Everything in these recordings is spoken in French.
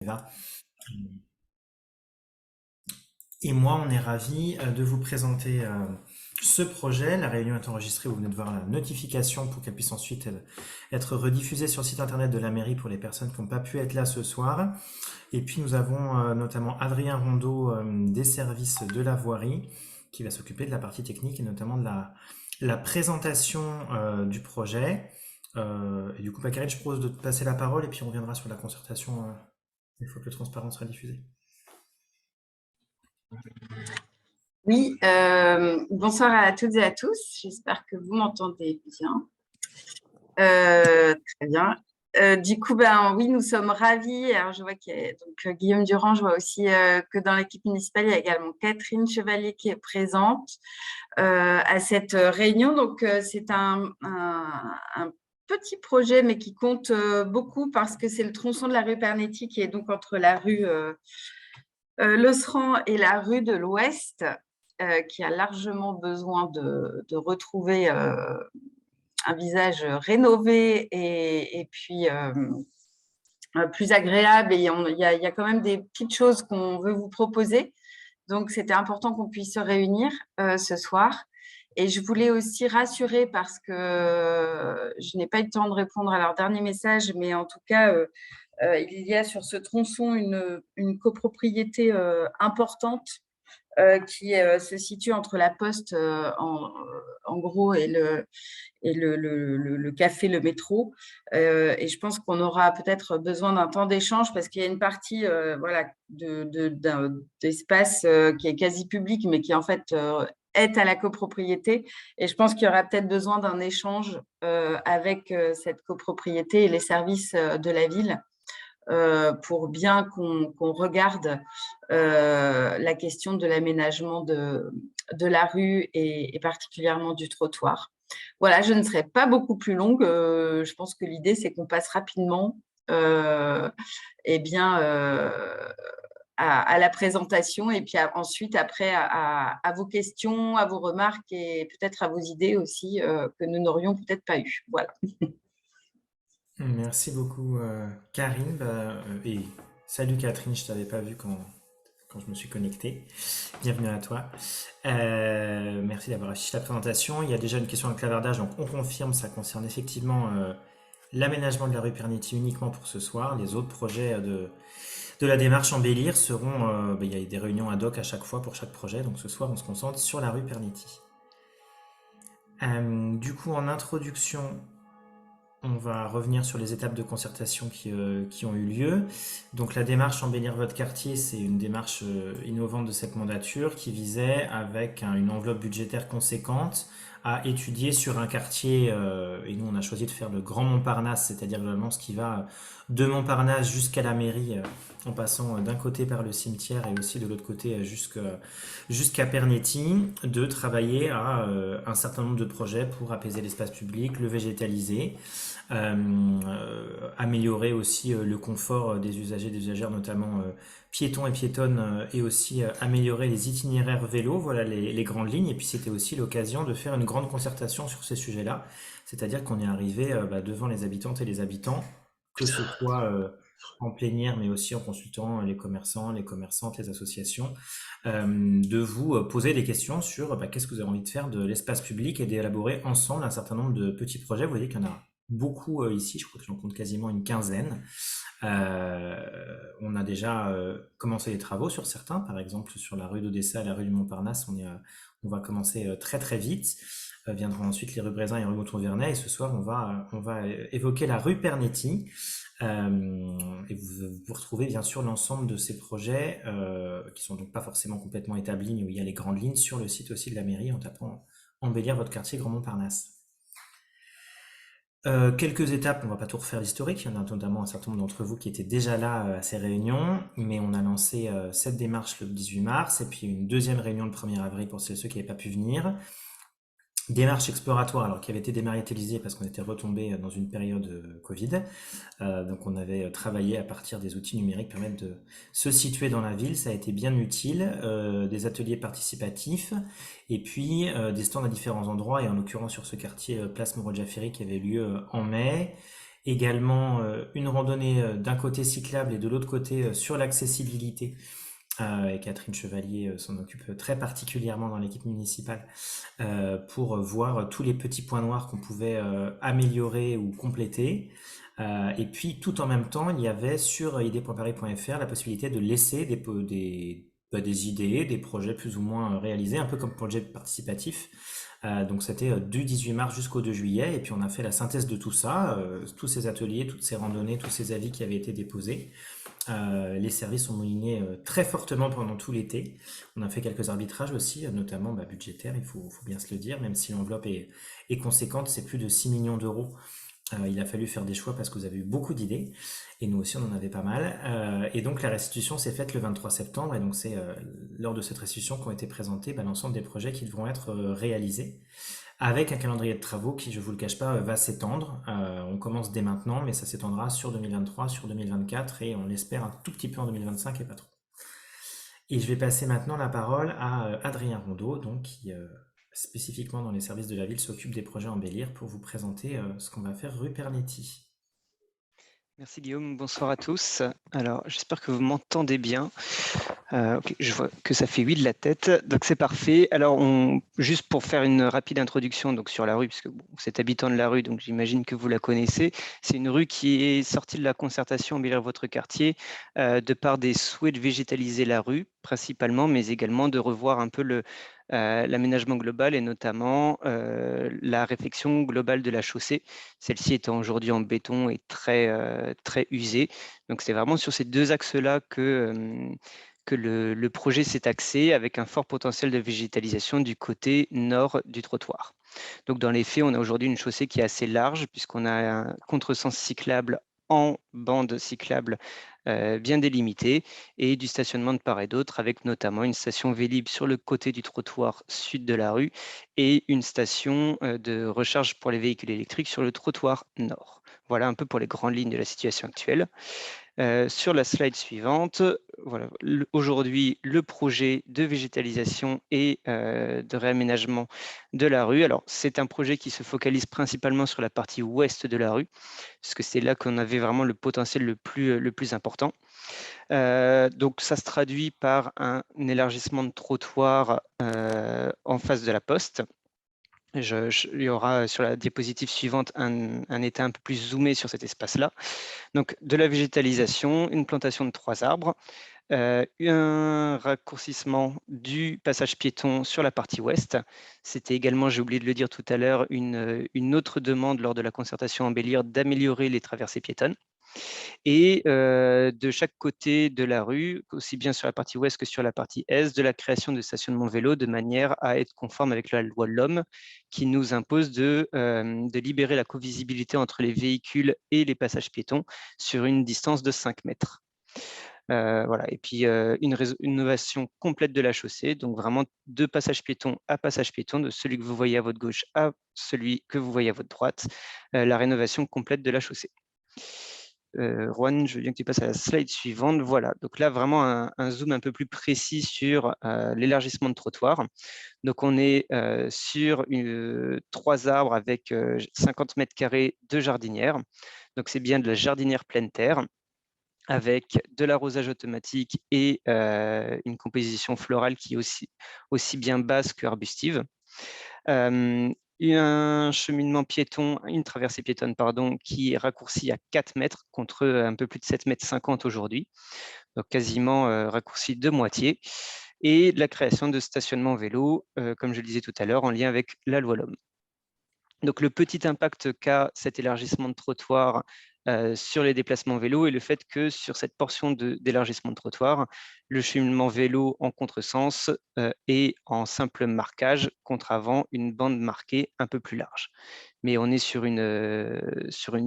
Eva. Et moi, on est ravis de vous présenter ce projet. La réunion est enregistrée, vous venez de voir la notification pour qu'elle puisse ensuite être rediffusée sur le site internet de la mairie pour les personnes qui n'ont pas pu être là ce soir. Et puis nous avons notamment Adrien Rondeau des services de la voirie qui va s'occuper de la partie technique et notamment de la présentation du projet. Et du coup, Karine, je propose de te passer la parole et puis on reviendra sur la concertation une fois que le transparent sera diffusé. Oui, bonsoir à toutes et à tous. J'espère que vous m'entendez bien. Très bien. Du coup, oui, nous sommes ravis. Alors, je vois qu'il y a donc Guillaume Durand. Je vois aussi que dans l'équipe municipale, il y a également Catherine Chevalier qui est présente à cette réunion. Donc, c'est un petit projet, mais qui compte beaucoup parce que c'est le tronçon de la rue Pernetti qui est donc entre la rue Leusseran et la rue de l'Ouest, qui a largement besoin de retrouver un visage rénové et puis plus agréable. Et il y a quand même des petites choses qu'on veut vous proposer. Donc, c'était important qu'on puisse se réunir ce soir. Et je voulais aussi rassurer parce que je n'ai pas eu le temps de répondre à leur dernier message, mais en tout cas, il y a sur ce tronçon une copropriété importante qui se situe entre la Poste en gros et le café, le métro. Et je pense qu'on aura peut-être besoin d'un temps d'échange parce qu'il y a une partie voilà, d'espace qui est quasi public, mais qui en fait est à la copropriété. Et je pense qu'il y aura peut-être besoin d'un échange avec cette copropriété et les services de la ville pour bien qu'on regarde la question de l'aménagement de la rue et particulièrement du trottoir. Voilà, je ne serai pas beaucoup plus longue. Je pense que l'idée, c'est qu'on passe rapidement eh bien, à la présentation et puis ensuite, après, à vos questions, à vos remarques et peut-être à vos idées aussi que nous n'aurions peut-être pas eues. Voilà. Merci beaucoup Karine. Et salut Catherine, je t'avais pas vu quand je me suis connecté. Bienvenue à toi. Merci d'avoir affiché la présentation. Il y a déjà une question de clavardage, donc on confirme, ça concerne effectivement l'aménagement de la rue Pernetti uniquement pour ce soir. Les autres projets de la démarche embellir seront, il y a des réunions ad hoc à chaque fois pour chaque projet, donc ce soir on se concentre sur la rue Pernetti. Du coup, en introduction, on va revenir sur les étapes de concertation qui ont eu lieu. Donc la démarche Embellir votre quartier, c'est une démarche innovante de cette mandature qui visait, avec une enveloppe budgétaire conséquente, à étudier sur un quartier, et nous on a choisi de faire le Grand Montparnasse, c'est-à-dire globalement ce qui va de Montparnasse jusqu'à la mairie, en passant d'un côté par le cimetière et aussi de l'autre côté jusqu'à Pernetti, de travailler à un certain nombre de projets pour apaiser l'espace public, le végétaliser, améliorer aussi le confort des usagers, des usagères, notamment piétons et piétonnes, et aussi améliorer les itinéraires vélos, voilà les grandes lignes. Et puis c'était aussi l'occasion de faire une grande concertation sur ces sujets-là, c'est-à-dire qu'on est arrivé devant les habitantes et les habitants, que ce soit en plénière, mais aussi en consultant les commerçants, les commerçantes, les associations, de vous poser des questions sur qu'est-ce que vous avez envie de faire de l'espace public et d'élaborer ensemble un certain nombre de petits projets. Vous voyez qu'il y en a beaucoup ici, je crois que j'en compte quasiment une quinzaine. On a déjà commencé les travaux sur certains, par exemple sur la rue d'Odessa et la rue du Montparnasse, on va commencer très très vite. Viendront ensuite les rues Brézin et rue Mouton-Vernet, et ce soir on va évoquer la rue Pernetti. Et vous retrouvez bien sûr l'ensemble de ces projets qui sont donc pas forcément complètement établis, mais où il y a les grandes lignes sur le site aussi de la mairie en tapant Embellir votre quartier Grand Montparnasse. Quelques étapes, on va pas tout refaire l'historique, il y en a notamment un certain nombre d'entre vous qui étaient déjà là à ces réunions, mais on a lancé cette démarche le 18 mars, et puis une deuxième réunion le 1er avril pour ceux qui n'avaient pas pu venir. Démarche exploratoire, alors qui avait été dématérialisée parce qu'on était retombé dans une période Covid. Donc on avait travaillé à partir des outils numériques permettre de se situer dans la ville, ça a été bien utile, des ateliers participatifs et puis des stands à différents endroits, et en l'occurrence sur ce quartier Place Moreau-Jaffery qui avait lieu en mai, Également, une randonnée d'un côté cyclable et de l'autre côté sur l'accessibilité. Et Catherine Chevalier s'en occupe très particulièrement dans l'équipe municipale pour voir tous les petits points noirs qu'on pouvait améliorer ou compléter. Et puis tout en même temps, il y avait sur id.paris.fr la possibilité de laisser des idées, des projets plus ou moins réalisés, un peu comme projet participatif. Donc c'était du 18 mars jusqu'au 2 juillet, et puis on a fait la synthèse de tout ça, tous ces ateliers, toutes ces randonnées, tous ces avis qui avaient été déposés. Les services ont mouliné très fortement pendant tout l'été. On a fait quelques arbitrages aussi, notamment budgétaires, il faut bien se le dire, même si l'enveloppe est conséquente, c'est plus de 6 millions d'euros. Il a fallu faire des choix parce que vous avez eu beaucoup d'idées, et nous aussi on en avait pas mal. Et donc la restitution s'est faite le 23 septembre, et donc c'est lors de cette restitution qu'ont été présentés l'ensemble des projets qui devront être réalisés, avec un calendrier de travaux qui, je vous le cache pas, va s'étendre. On commence dès maintenant, mais ça s'étendra sur 2023, sur 2024, et on l'espère un tout petit peu en 2025 et pas trop. Et je vais passer maintenant la parole à Adrien Rondeau, donc, qui spécifiquement dans les services de la ville s'occupe des projets embellir, pour vous présenter ce qu'on va faire rue Pernetti. Merci Guillaume, bonsoir à tous. Alors, j'espère que vous m'entendez bien. Ok, je vois que ça fait oui de la tête, donc c'est parfait. Alors, juste pour faire une rapide introduction donc, sur la rue, puisque bon, vous êtes habitant de la rue, donc j'imagine que vous la connaissez. C'est une rue qui est sortie de la concertation Embellir votre quartier de par des souhaits de végétaliser la rue, principalement, mais également de revoir un peu l'aménagement global et notamment la réfection globale de la chaussée, celle-ci étant aujourd'hui en béton et très usée. Donc c'est vraiment sur ces deux axes-là que le projet s'est axé, avec un fort potentiel de végétalisation du côté nord du trottoir. Donc dans les faits, on a aujourd'hui une chaussée qui est assez large, puisqu'on a un contresens cyclable en bande cyclable bien délimitée, et du stationnement de part et d'autre, avec notamment une station Vélib sur le côté du trottoir sud de la rue et une station de recharge pour les véhicules électriques sur le trottoir nord. Voilà un peu pour les grandes lignes de la situation actuelle. Sur la slide suivante, voilà, aujourd'hui, le projet de végétalisation et de réaménagement de la rue. Alors, c'est un projet qui se focalise principalement sur la partie ouest de la rue, puisque c'est là qu'on avait vraiment le potentiel le plus important. Donc, ça se traduit par un élargissement de trottoir en face de la poste. Il y aura sur la diapositive suivante un état un peu plus zoomé sur cet espace-là. Donc, de la végétalisation, une plantation de 3 arbres, un raccourcissement du passage piéton sur la partie ouest. C'était également, j'ai oublié de le dire tout à l'heure, une autre demande lors de la concertation Embellir d'améliorer les traversées piétonnes. Et de chaque côté de la rue, aussi bien sur la partie ouest que sur la partie est, de la création de stationnements vélo de manière à être conforme avec la loi de l'homme, qui nous impose de libérer la covisibilité entre les véhicules et les passages piétons sur une distance de 5 mètres. Voilà. Et puis une innovation complète de la chaussée, donc vraiment de passage piéton à passage piéton, de celui que vous voyez à votre gauche à celui que vous voyez à votre droite, la rénovation complète de la chaussée. Juan, je veux bien que tu passes à la slide suivante. Voilà, donc là, vraiment un zoom un peu plus précis sur l'élargissement de trottoir. Donc, on est sur 3 arbres avec 50 mètres carrés de jardinière. Donc, c'est bien de la jardinière pleine terre, avec de l'arrosage automatique et une composition florale qui est aussi bien basse que arbustive. Un cheminement piéton, une traversée piétonne, pardon, qui est raccourcie à 4 mètres contre un peu plus de 7,50 m aujourd'hui, donc quasiment raccourci de moitié, et la création de stationnement vélo, comme je le disais tout à l'heure, en lien avec la loi LOM. Donc, le petit impact qu'a cet élargissement de trottoir sur les déplacements vélo est le fait que sur cette portion d'élargissement de trottoir, le cheminement vélo en contresens est en simple marquage contre avant une bande marquée un peu plus large. Mais on est sur une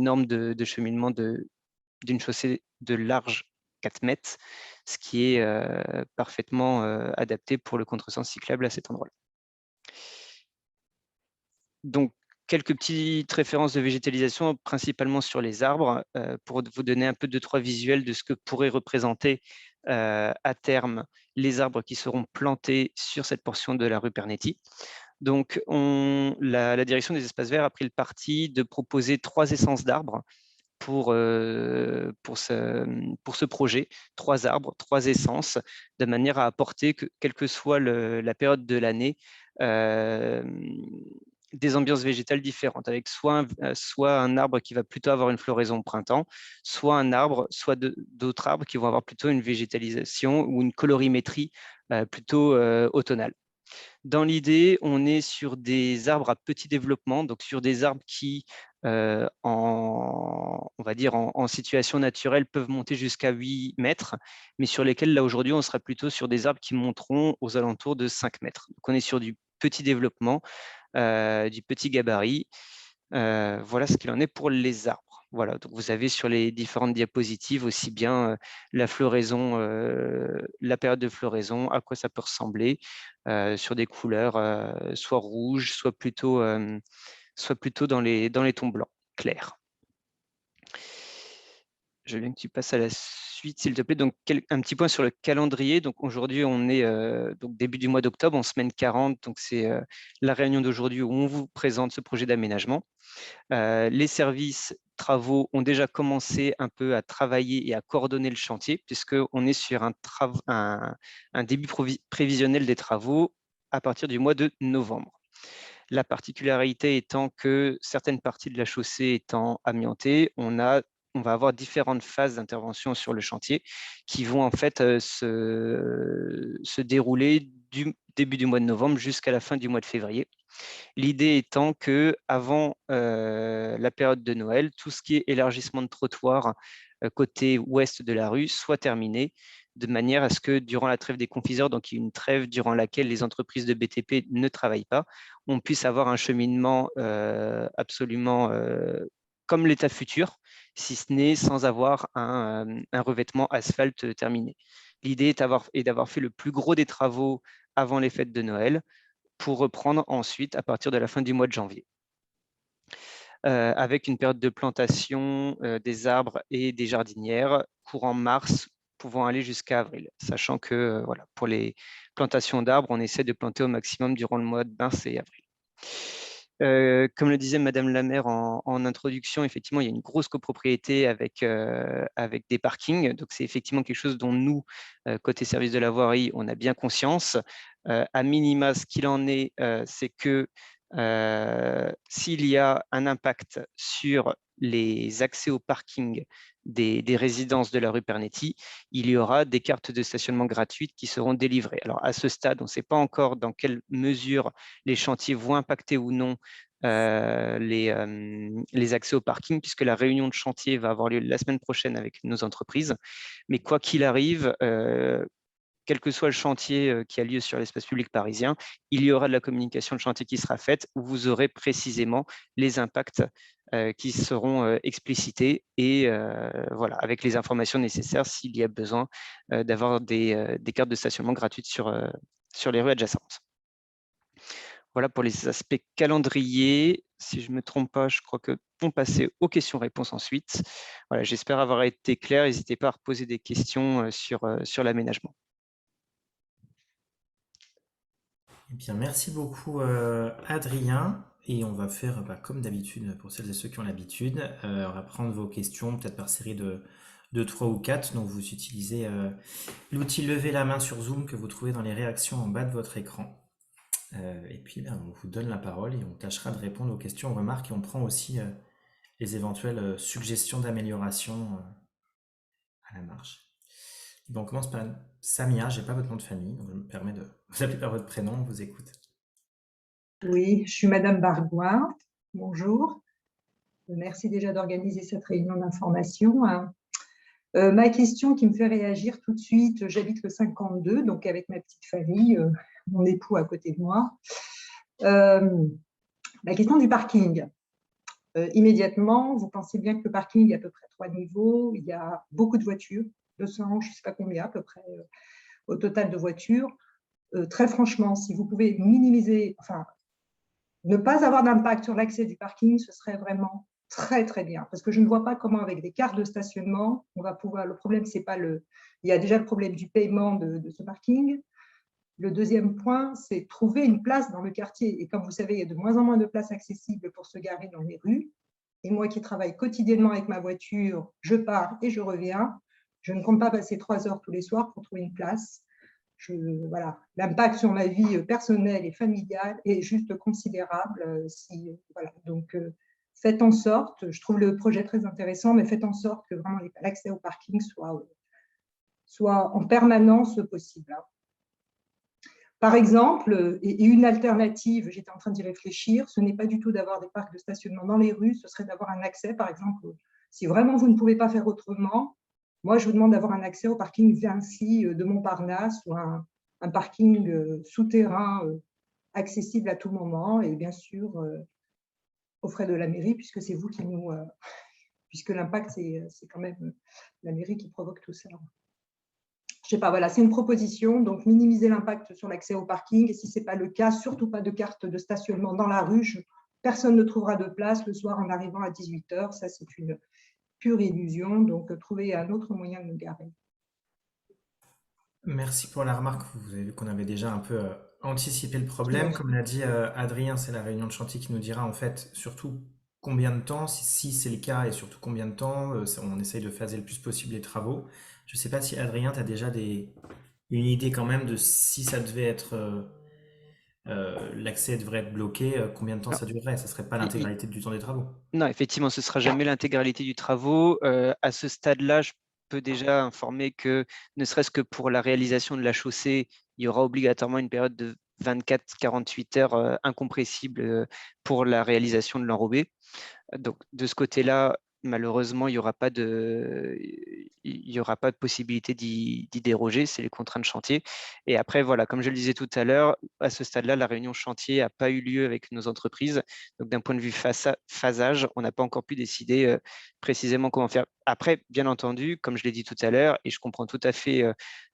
norme de cheminement d'une chaussée de large 4 mètres, ce qui est parfaitement adapté pour le contresens cyclable à cet endroit-là. Donc, quelques petites références de végétalisation, principalement sur les arbres, pour vous donner un peu 2-3 visuels de ce que pourraient représenter à terme les arbres qui seront plantés sur cette portion de la rue Pernetti. Donc, la direction des espaces verts a pris le parti de proposer 3 essences d'arbres pour ce projet, 3 arbres, 3 essences, de manière à apporter, quelle que soit la période de l'année, des ambiances végétales différentes, avec soit un arbre qui va plutôt avoir une floraison au printemps, soit un arbre, soit d'autres arbres qui vont avoir plutôt une végétalisation ou une colorimétrie plutôt automnale. Dans l'idée, on est sur des arbres à petit développement, donc sur des arbres qui, on va dire en situation naturelle, peuvent monter jusqu'à 8 mètres, mais sur lesquels, là, aujourd'hui, on sera plutôt sur des arbres qui monteront aux alentours de 5 mètres. Donc, on est sur du petit développement, du petit gabarit. Voilà ce qu'il en est pour les arbres. Voilà, donc vous avez sur les différentes diapositives aussi bien la floraison, la période de floraison, à quoi ça peut ressembler, sur des couleurs soit rouges, soit plutôt dans les tons blancs clairs. Je veux bien que tu passes à la suite, s'il te plaît. Donc, un petit point sur le calendrier. Donc, aujourd'hui, on est donc début du mois d'octobre, en semaine 40. Donc, c'est la réunion d'aujourd'hui où on vous présente ce projet d'aménagement. Les services travaux ont déjà commencé un peu à travailler et à coordonner le chantier, puisqu'on est sur un début prévisionnel des travaux à partir du mois de novembre. La particularité étant que certaines parties de la chaussée étant amiantées, on va avoir différentes phases d'intervention sur le chantier qui vont en fait se dérouler du début du mois de novembre jusqu'à la fin du mois de février. L'idée étant que avant la période de Noël, tout ce qui est élargissement de trottoir côté ouest de la rue soit terminé, de manière à ce que durant la trêve des confiseurs, donc une trêve durant laquelle les entreprises de BTP ne travaillent pas, on puisse avoir un cheminement absolument comme l'état futur, si ce n'est sans avoir un revêtement asphalte terminé. L'idée est d'avoir fait le plus gros des travaux avant les fêtes de Noël, pour reprendre ensuite à partir de la fin du mois de janvier. Avec une période de plantation des arbres et des jardinières courant mars, pouvant aller jusqu'à avril, sachant que voilà, pour les plantations d'arbres, on essaie de planter au maximum durant le mois de mars et avril. Comme le disait Madame la maire en introduction, effectivement, il y a une grosse copropriété avec des parkings. Donc, c'est effectivement quelque chose dont nous, côté service de la voirie, on a bien conscience. À minima, ce qu'il en est, c'est que s'il y a un impact sur les accès au parking des résidences de la rue Pernetti, il y aura des cartes de stationnement gratuites qui seront délivrées. Alors, à ce stade, on ne sait pas encore dans quelle mesure les chantiers vont impacter ou non les accès au parking, puisque la réunion de chantier va avoir lieu la semaine prochaine avec nos entreprises. Mais quoi qu'il arrive, quel que soit le chantier qui a lieu sur l'espace public parisien, il y aura de la communication de chantier qui sera faite, où vous aurez précisément les impacts qui seront explicités et voilà, avec les informations nécessaires s'il y a besoin d'avoir des cartes de stationnement gratuites sur les rues adjacentes. Voilà pour les aspects calendrier. Si je ne me trompe pas, je crois qu'on passait aux questions-réponses ensuite. Voilà, j'espère avoir été clair. N'hésitez pas à reposer des questions sur l'aménagement. Eh bien, merci beaucoup, Adrien. Et on va faire comme d'habitude, pour celles et ceux qui ont l'habitude, on va prendre vos questions, peut-être par série de 3 ou 4. Donc, vous utilisez l'outil lever la main sur Zoom que vous trouvez dans les réactions en bas de votre écran. Et puis, on vous donne la parole et on tâchera de répondre aux questions, aux remarques, et on prend aussi les éventuelles suggestions d'amélioration à la marge. On commence par Samia, j'ai pas votre nom de famille, donc je me permets de vous appeler par votre prénom, on vous écoute. Oui, je suis Madame Bargoin. Bonjour. Merci déjà d'organiser cette réunion d'information. Ma question qui me fait réagir tout de suite, j'habite le 52, donc avec ma petite famille, mon époux à côté de moi. La question du parking. Immédiatement, vous pensez bien que le parking est à peu près 3 niveaux, il y a beaucoup de voitures, 200, je ne sais pas combien à peu près, au total de voitures. Très franchement, si vous pouvez minimiser, enfin, ne pas avoir d'impact sur l'accès du parking, ce serait vraiment très, très bien. Parce que je ne vois pas comment, avec des cartes de stationnement, on va pouvoir… Le problème, c'est pas le… Il y a déjà le problème du paiement de ce parking. Le deuxième point, c'est trouver une place dans le quartier. Et comme vous savez, il y a de moins en moins de places accessibles pour se garer dans les rues. Et moi qui travaille quotidiennement avec ma voiture, je pars et je reviens. Je ne compte pas passer 3 heures tous les soirs pour trouver une place. Voilà, l'impact sur ma vie personnelle et familiale est juste considérable. Voilà. Donc, faites en sorte, je trouve le projet très intéressant, mais faites en sorte que vraiment l'accès au parking soit en permanence possible. Par exemple, et une alternative, j'étais en train d'y réfléchir, ce n'est pas du tout d'avoir des parcs de stationnement dans les rues, ce serait d'avoir un accès, par exemple, si vraiment vous ne pouvez pas faire autrement, moi je vous demande d'avoir un accès au parking Vinci de Montparnasse ou un parking souterrain accessible à tout moment et bien sûr aux frais de la mairie puisque c'est vous qui nous… puisque l'impact, c'est quand même la mairie qui provoque tout ça. Je sais pas, voilà, c'est une proposition, donc minimiser l'impact sur l'accès au parking. Et si ce n'est pas le cas, surtout pas de carte de stationnement dans la rue. Personne ne trouvera de place le soir en arrivant à 18 h. Ça, c'est une pure illusion. Donc, trouver un autre moyen de nous garer. Merci pour la remarque. Vous avez vu qu'on avait déjà un peu anticipé le problème. Comme l'a dit Adrien, c'est la réunion de chantier qui nous dira en fait surtout combien de temps, si c'est le cas, et surtout combien de temps. On essaye de phaser le plus possible les travaux. Je ne sais pas si Adrien, tu as déjà une idée quand même de si ça devait être l'accès devrait être bloqué, combien de temps Alors, ça durerait? Ça serait pas il- il- l'intégralité du temps des travaux. non, effectivement, ce ne sera jamais l'intégralité du travaux. À ce stade-là, je peux déjà informer que, ne serait-ce que pour la réalisation de la chaussée, il y aura obligatoirement une période de 24-48 heures incompressible pour la réalisation de l'enrobé. Donc, de ce côté-là, malheureusement, il n'y aura pas de possibilité d'y déroger, c'est les contraintes chantier. Et après, voilà, comme je le disais tout à l'heure, à ce stade-là, la réunion chantier n'a pas eu lieu avec nos entreprises. Donc, d'un point de vue phasage, on n'a pas encore pu décider précisément comment faire. Après, bien entendu, comme je l'ai dit tout à l'heure, et je comprends tout à fait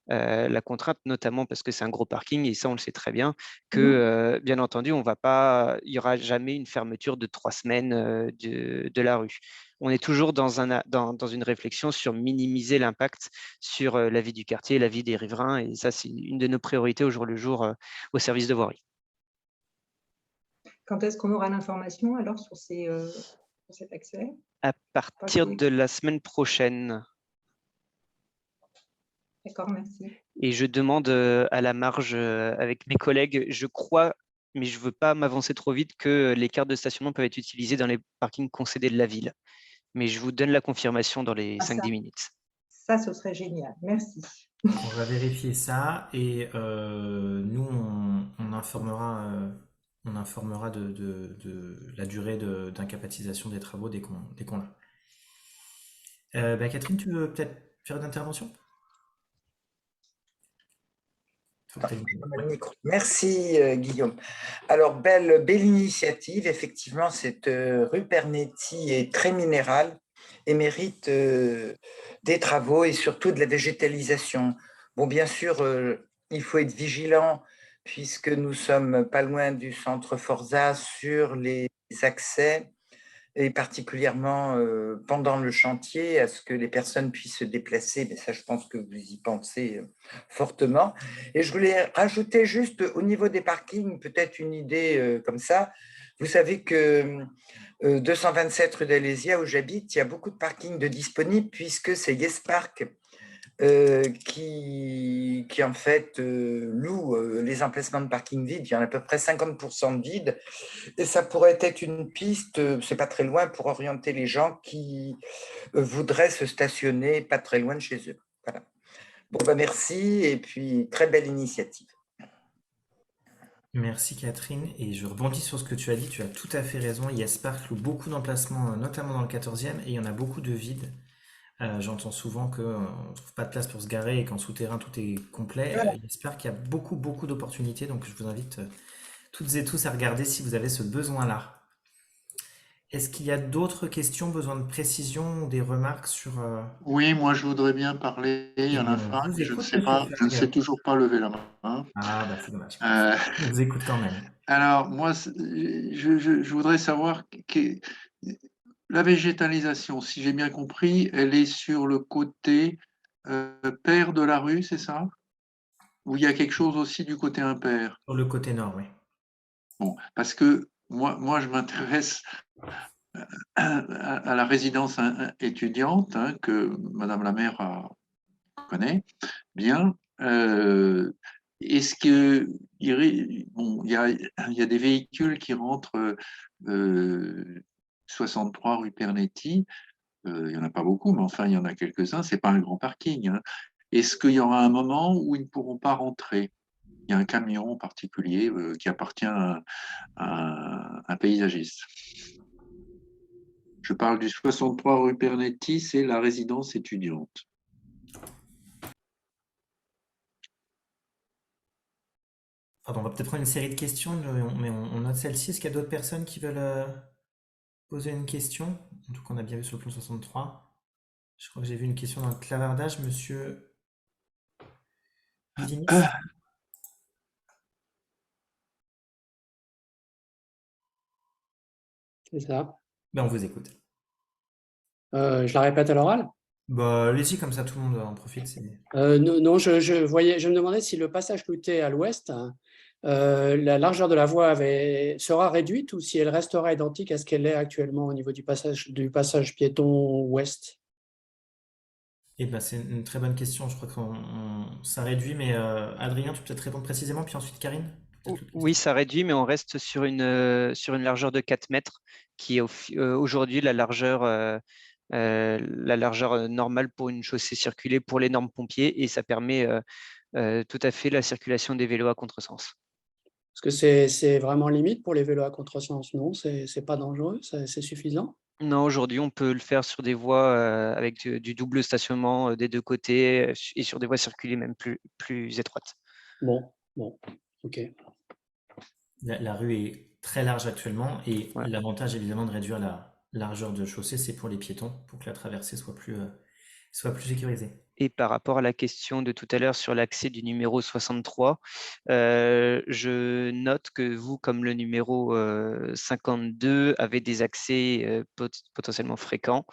la contrainte, notamment parce que c'est un gros parking, et ça, on le sait très bien, que, bien entendu, il n'y aura jamais une fermeture de 3 semaines de la rue. On est toujours dans une réflexion sur minimiser l'impact sur la vie du quartier, la vie des riverains, et ça, c'est une de nos priorités au jour le jour au service de voirie. Quand est-ce qu'on aura l'information alors sur cet accès? À partir de la semaine prochaine. D'accord, merci. Et je demande à la marge avec mes collègues, je crois, mais je ne veux pas m'avancer trop vite, que les cartes de stationnement peuvent être utilisées dans les parkings concédés de la ville. Mais je vous donne la confirmation dans les 5-10 minutes. Ça, ce serait génial. Merci. On va vérifier ça et nous, on informera de la durée d'incapacitation des travaux dès qu'on l'a. Catherine, tu veux peut-être faire une intervention? Merci Guillaume. Alors, belle initiative. Effectivement, cette rue Pernetti est très minérale et mérite des travaux et surtout de la végétalisation. Bon, bien sûr, il faut être vigilant puisque nous sommes pas loin du centre Forza sur les accès et particulièrement pendant le chantier, à ce que les personnes puissent se déplacer. Mais ça, je pense que vous y pensez fortement. Et je voulais rajouter juste au niveau des parkings, peut-être une idée comme ça. Vous savez que 227 rue d'Alésia, où j'habite, il y a beaucoup de parkings de disponibles puisque c'est Yes Park qui en fait loue les emplacements de parking vides. Il y en a à peu près 50% de vides. Et ça pourrait être une piste, c'est pas très loin, pour orienter les gens qui voudraient se stationner pas très loin de chez eux. Voilà. Bon, merci, et puis très belle initiative. Merci Catherine, et je rebondis sur ce que tu as dit, tu as tout à fait raison, Yespark loue beaucoup d'emplacements, notamment dans le 14e, et il y en a beaucoup de vides. J'entends souvent qu'on ne trouve pas de place pour se garer et qu'en souterrain tout est complet. J'espère qu'il y a beaucoup d'opportunités, donc je vous invite toutes et tous à regarder si vous avez ce besoin-là. Est-ce qu'il y a d'autres questions, besoin de précision ou des remarques sur… Oui, moi je voudrais bien parler. Il y en a Franck, je ne sais pas, je ne sais toujours pas lever la main. Ah, bah c'est dommage. On vous écoute quand même. Alors, moi, je voudrais savoir la végétalisation, si j'ai bien compris, elle est sur le côté pair de la rue, c'est ça? Ou il y a quelque chose aussi du côté impair? Sur le côté nord, oui. Bon, parce que moi je m'intéresse à la résidence étudiante, hein, que Madame la maire connaît bien. Est-ce que bon, il y a des véhicules qui rentrent 63 rue Pernetti. Il n'y en a pas beaucoup, mais enfin, il y en a quelques-uns. C'est pas un grand parking, hein. Est-ce qu'il y aura un moment où ils ne pourront pas rentrer? Il y a un camion en particulier qui appartient à un paysagiste. Je parle du 63 rue Pernetti, c'est la résidence étudiante. Pardon, on va peut-être prendre une série de questions, mais on note celle-ci. Est-ce qu'il y a d'autres personnes qui veulent poser une question? En tout cas, on a bien vu sur le plan 63. Je crois que j'ai vu une question dans le clavardage, monsieur Vivinis. C'est ça. Ben, on vous écoute. Je la répète à l'oral? Bah, allez-y, comme ça tout le monde en profite. Non, non, je me demandais si le passage clouté à l'ouest, la largeur de la voie sera réduite ou si elle restera identique à ce qu'elle est actuellement au niveau du passage piéton ouest. Eh ben, c'est une très bonne question. Je crois que ça réduit, mais Adrien, tu peux peut-être répondre précisément, puis ensuite Karine. Oui, ça réduit, mais on reste sur une largeur de 4 mètres, qui est aujourd'hui la largeur normale pour une chaussée circulée pour les normes pompiers, et ça permet tout à fait la circulation des vélos à contresens. Est-ce que c'est vraiment limite pour les vélos à contresens? Non, c'est pas dangereux, c'est suffisant? Non, aujourd'hui, on peut le faire sur des voies avec du double stationnement des deux côtés et sur des voies circulées même plus étroites. Bon, ok. La rue est très large actuellement et Ouais. l'avantage évidemment de réduire la largeur de chaussée, c'est pour les piétons, pour que la traversée soit plus sécurisée. Et par rapport à la question de tout à l'heure sur l'accès du numéro 63, je note que vous, comme le numéro 52, avez des accès potentiellement fréquents.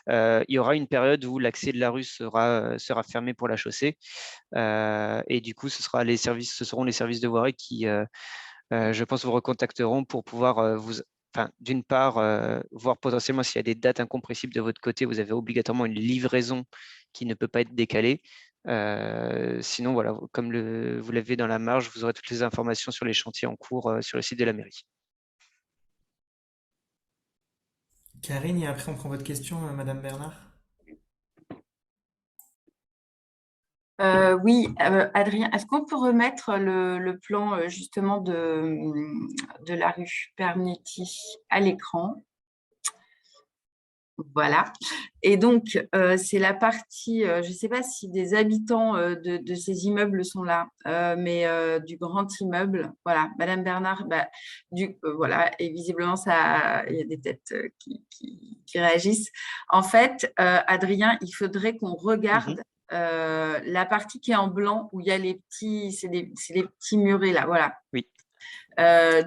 Il y aura une période où l'accès de la rue sera fermé pour la chaussée. Et du coup, ce seront les services de voirie qui, je pense, vous recontacteront pour pouvoir d'une part, voir potentiellement s'il y a des dates incompressibles de votre côté. Vous avez obligatoirement une livraison qui ne peut pas être décalée. Sinon, voilà, comme vous l'avez dans la marge, vous aurez toutes les informations sur les chantiers en cours sur le site de la mairie. Karine, et après on prend votre question, Madame Bernard. Oui, Adrien, est-ce qu'on peut remettre le plan justement de la rue Pernetti à l'écran? Voilà. Et donc, c'est la partie, je ne sais pas si des habitants de ces immeubles sont là, mais du grand immeuble, voilà, Madame Bernard, voilà, et visiblement, il y a des têtes qui réagissent. En fait, Adrien, il faudrait qu'on regarde la partie qui est en blanc, où il y a les petits murets là, voilà. Oui.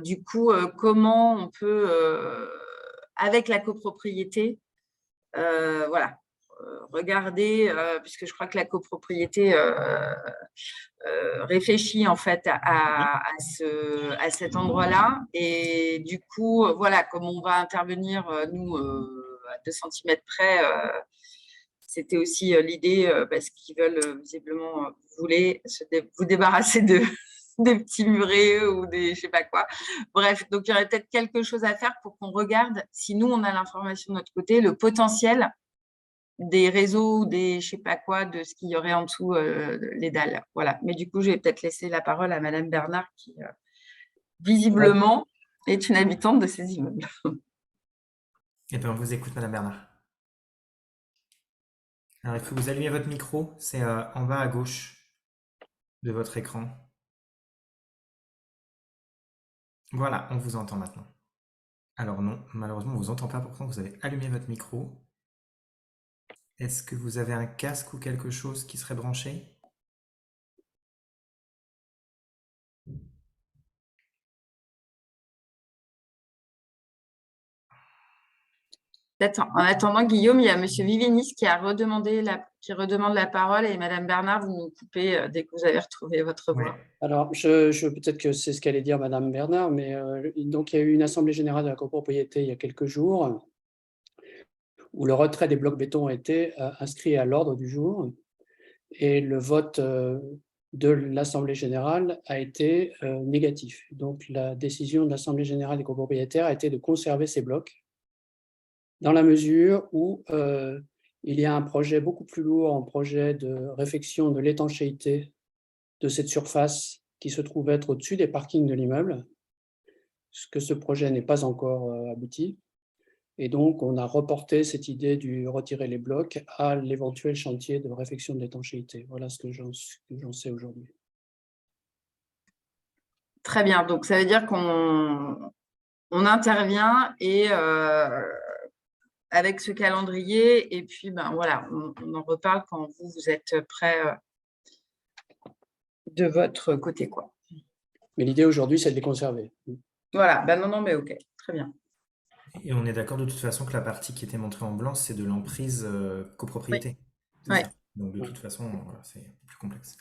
Du coup, comment on peut, avec la copropriété, voilà, regarder, puisque je crois que la copropriété réfléchit en fait à cet endroit-là. Et du coup, voilà, comme on va intervenir, nous, à 2 cm près, c'était aussi l'idée, parce qu'ils veulent visiblement, vous voulez vous débarrasser des petits murets ou des je sais pas quoi. Bref, donc il y aurait peut-être quelque chose à faire pour qu'on regarde, si nous on a l'information de notre côté, le potentiel des réseaux ou des je sais pas quoi, de ce qu'il y aurait en dessous les dalles. Voilà. Mais du coup, je vais peut-être laisser la parole à Madame Bernard qui visiblement est une habitante de ces immeubles. Eh bien, on vous écoute, Madame Bernard. Alors, il faut que vous allumiez votre micro, c'est en bas à gauche de votre écran. Voilà, on vous entend maintenant. Alors non, malheureusement, on ne vous entend pas. Pourtant, vous avez allumé votre micro. Est-ce que vous avez un casque ou quelque chose qui serait branché? Peut-être en attendant, Guillaume, il y a Monsieur Vivinis qui redemande la parole, et Madame Bernard, vous nous coupez dès que vous avez retrouvé votre voix. Ouais. Alors, peut-être que c'est ce qu'allait dire Madame Bernard, mais donc il y a eu une assemblée générale de la copropriété il y a quelques jours. où le retrait des blocs béton a été inscrit à l'ordre du jour et le vote de l'Assemblée générale a été négatif. Donc, la décision de l'Assemblée générale des copropriétaires a été de conserver ces blocs dans la mesure où il y a un projet beaucoup plus lourd, un projet de réfection de l'étanchéité de cette surface qui se trouve être au-dessus des parkings de l'immeuble, que ce projet n'est pas encore abouti. Et donc, on a reporté cette idée du retirer les blocs à l'éventuel chantier de réfection de l'étanchéité. Voilà ce que j'en sais aujourd'hui. Très bien. Donc, ça veut dire qu'on intervient et avec ce calendrier. Et puis, voilà, on en reparle quand vous êtes prêts de votre côté, quoi. Mais l'idée aujourd'hui, c'est de les conserver. Voilà. Non, mais OK. Très bien. Et on est d'accord de toute façon que la partie qui était montrée en blanc, c'est de l'emprise copropriété. C'est Oui. ça. Donc de toute façon, voilà, c'est plus complexe.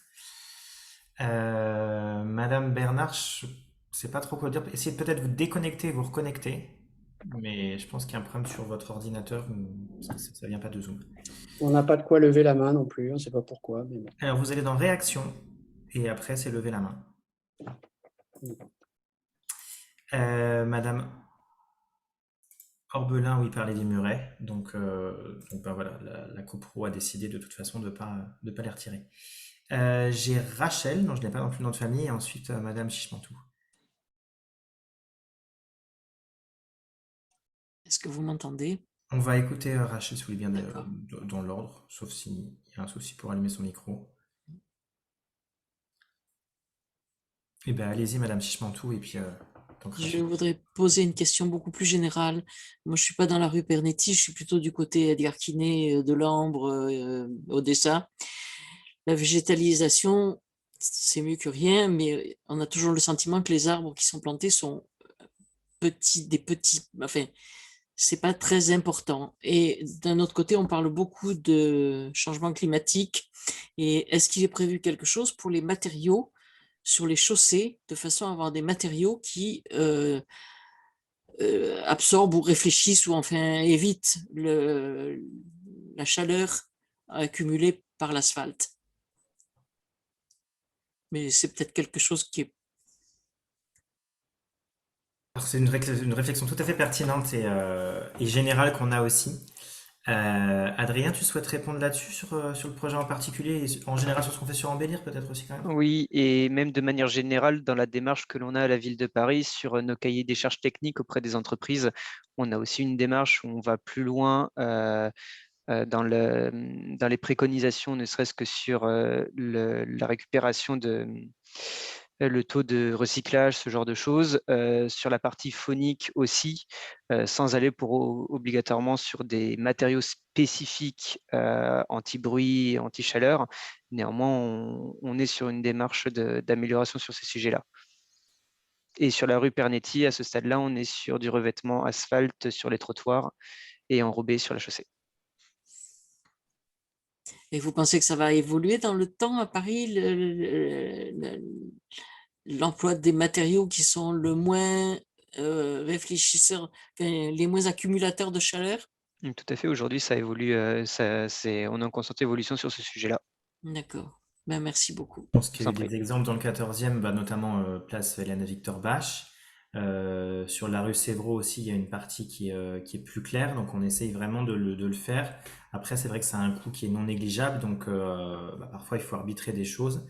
Madame Bernard, je ne sais pas trop quoi dire. Essayez de peut-être vous déconnecter et vous reconnecter. Mais je pense qu'il y a un problème sur votre ordinateur, parce que ça ne vient pas de Zoom. On n'a pas de quoi lever la main non plus, on ne sait pas pourquoi. Mais bon. Alors vous allez dans Réaction, et après c'est lever la main. Madame Orbelin, oui, parlait des murets. Donc voilà, la copro a décidé de toute façon de pas les retirer. J'ai Rachel, dont je n'ai pas non plus le nom de famille, et ensuite Madame Chichemantou. Est-ce que vous m'entendez? On va écouter Rachel, si vous voulez bien, D'accord. dans l'ordre, sauf s'il y a un souci pour allumer son micro. Eh bien, allez-y, Madame Chichemantou, et puis... donc, Je Rachel. voudrais poser une question beaucoup plus générale. Moi, je ne suis pas dans la rue Pernetti, je suis plutôt du côté Edgar Quinet, de l'Ambre, Odessa. La végétalisation, c'est mieux que rien, mais on a toujours le sentiment que les arbres qui sont plantés sont petits, enfin, c'est pas très important. Et d'un autre côté, on parle beaucoup de changement climatique. Et est-ce qu'il est prévu quelque chose pour les matériaux sur les chaussées, de façon à avoir des matériaux qui absorbent ou réfléchissent ou enfin évitent la chaleur accumulée par l'asphalte? Mais c'est peut-être quelque chose qui est... Alors, c'est une réflexion tout à fait pertinente et générale qu'on a aussi. Adrien, tu souhaites répondre là-dessus sur le projet en particulier et en général sur ce qu'on fait sur Embellir peut-être aussi quand même? Oui, et même de manière générale, dans la démarche que l'on a à la ville de Paris sur nos cahiers des charges techniques auprès des entreprises, on a aussi une démarche où on va plus loin dans les préconisations, ne serait-ce que sur la récupération le taux de recyclage, ce genre de choses, sur la partie phonique aussi, sans aller obligatoirement sur des matériaux spécifiques anti-bruit et anti-chaleur. Néanmoins, on est sur une démarche d'amélioration sur ces sujets-là. Et sur la rue Pernetti, à ce stade-là, on est sur du revêtement asphalte sur les trottoirs et enrobé sur la chaussée. Et vous pensez que ça va évoluer dans le temps à Paris, l'emploi des matériaux qui sont le moins réfléchisseurs, les moins accumulateurs de chaleur? Tout à fait, aujourd'hui ça évolue, on est en constante évolution sur ce sujet-là. D'accord, ben, merci beaucoup. Je pense qu'il y a eu des exemples dans le 14e, notamment place Hélène Victor Bache. Sur la rue Sévraud aussi, il y a une partie qui est plus claire, donc on essaye vraiment de le faire. Après, c'est vrai que ça a un coût qui est non négligeable, donc parfois il faut arbitrer des choses.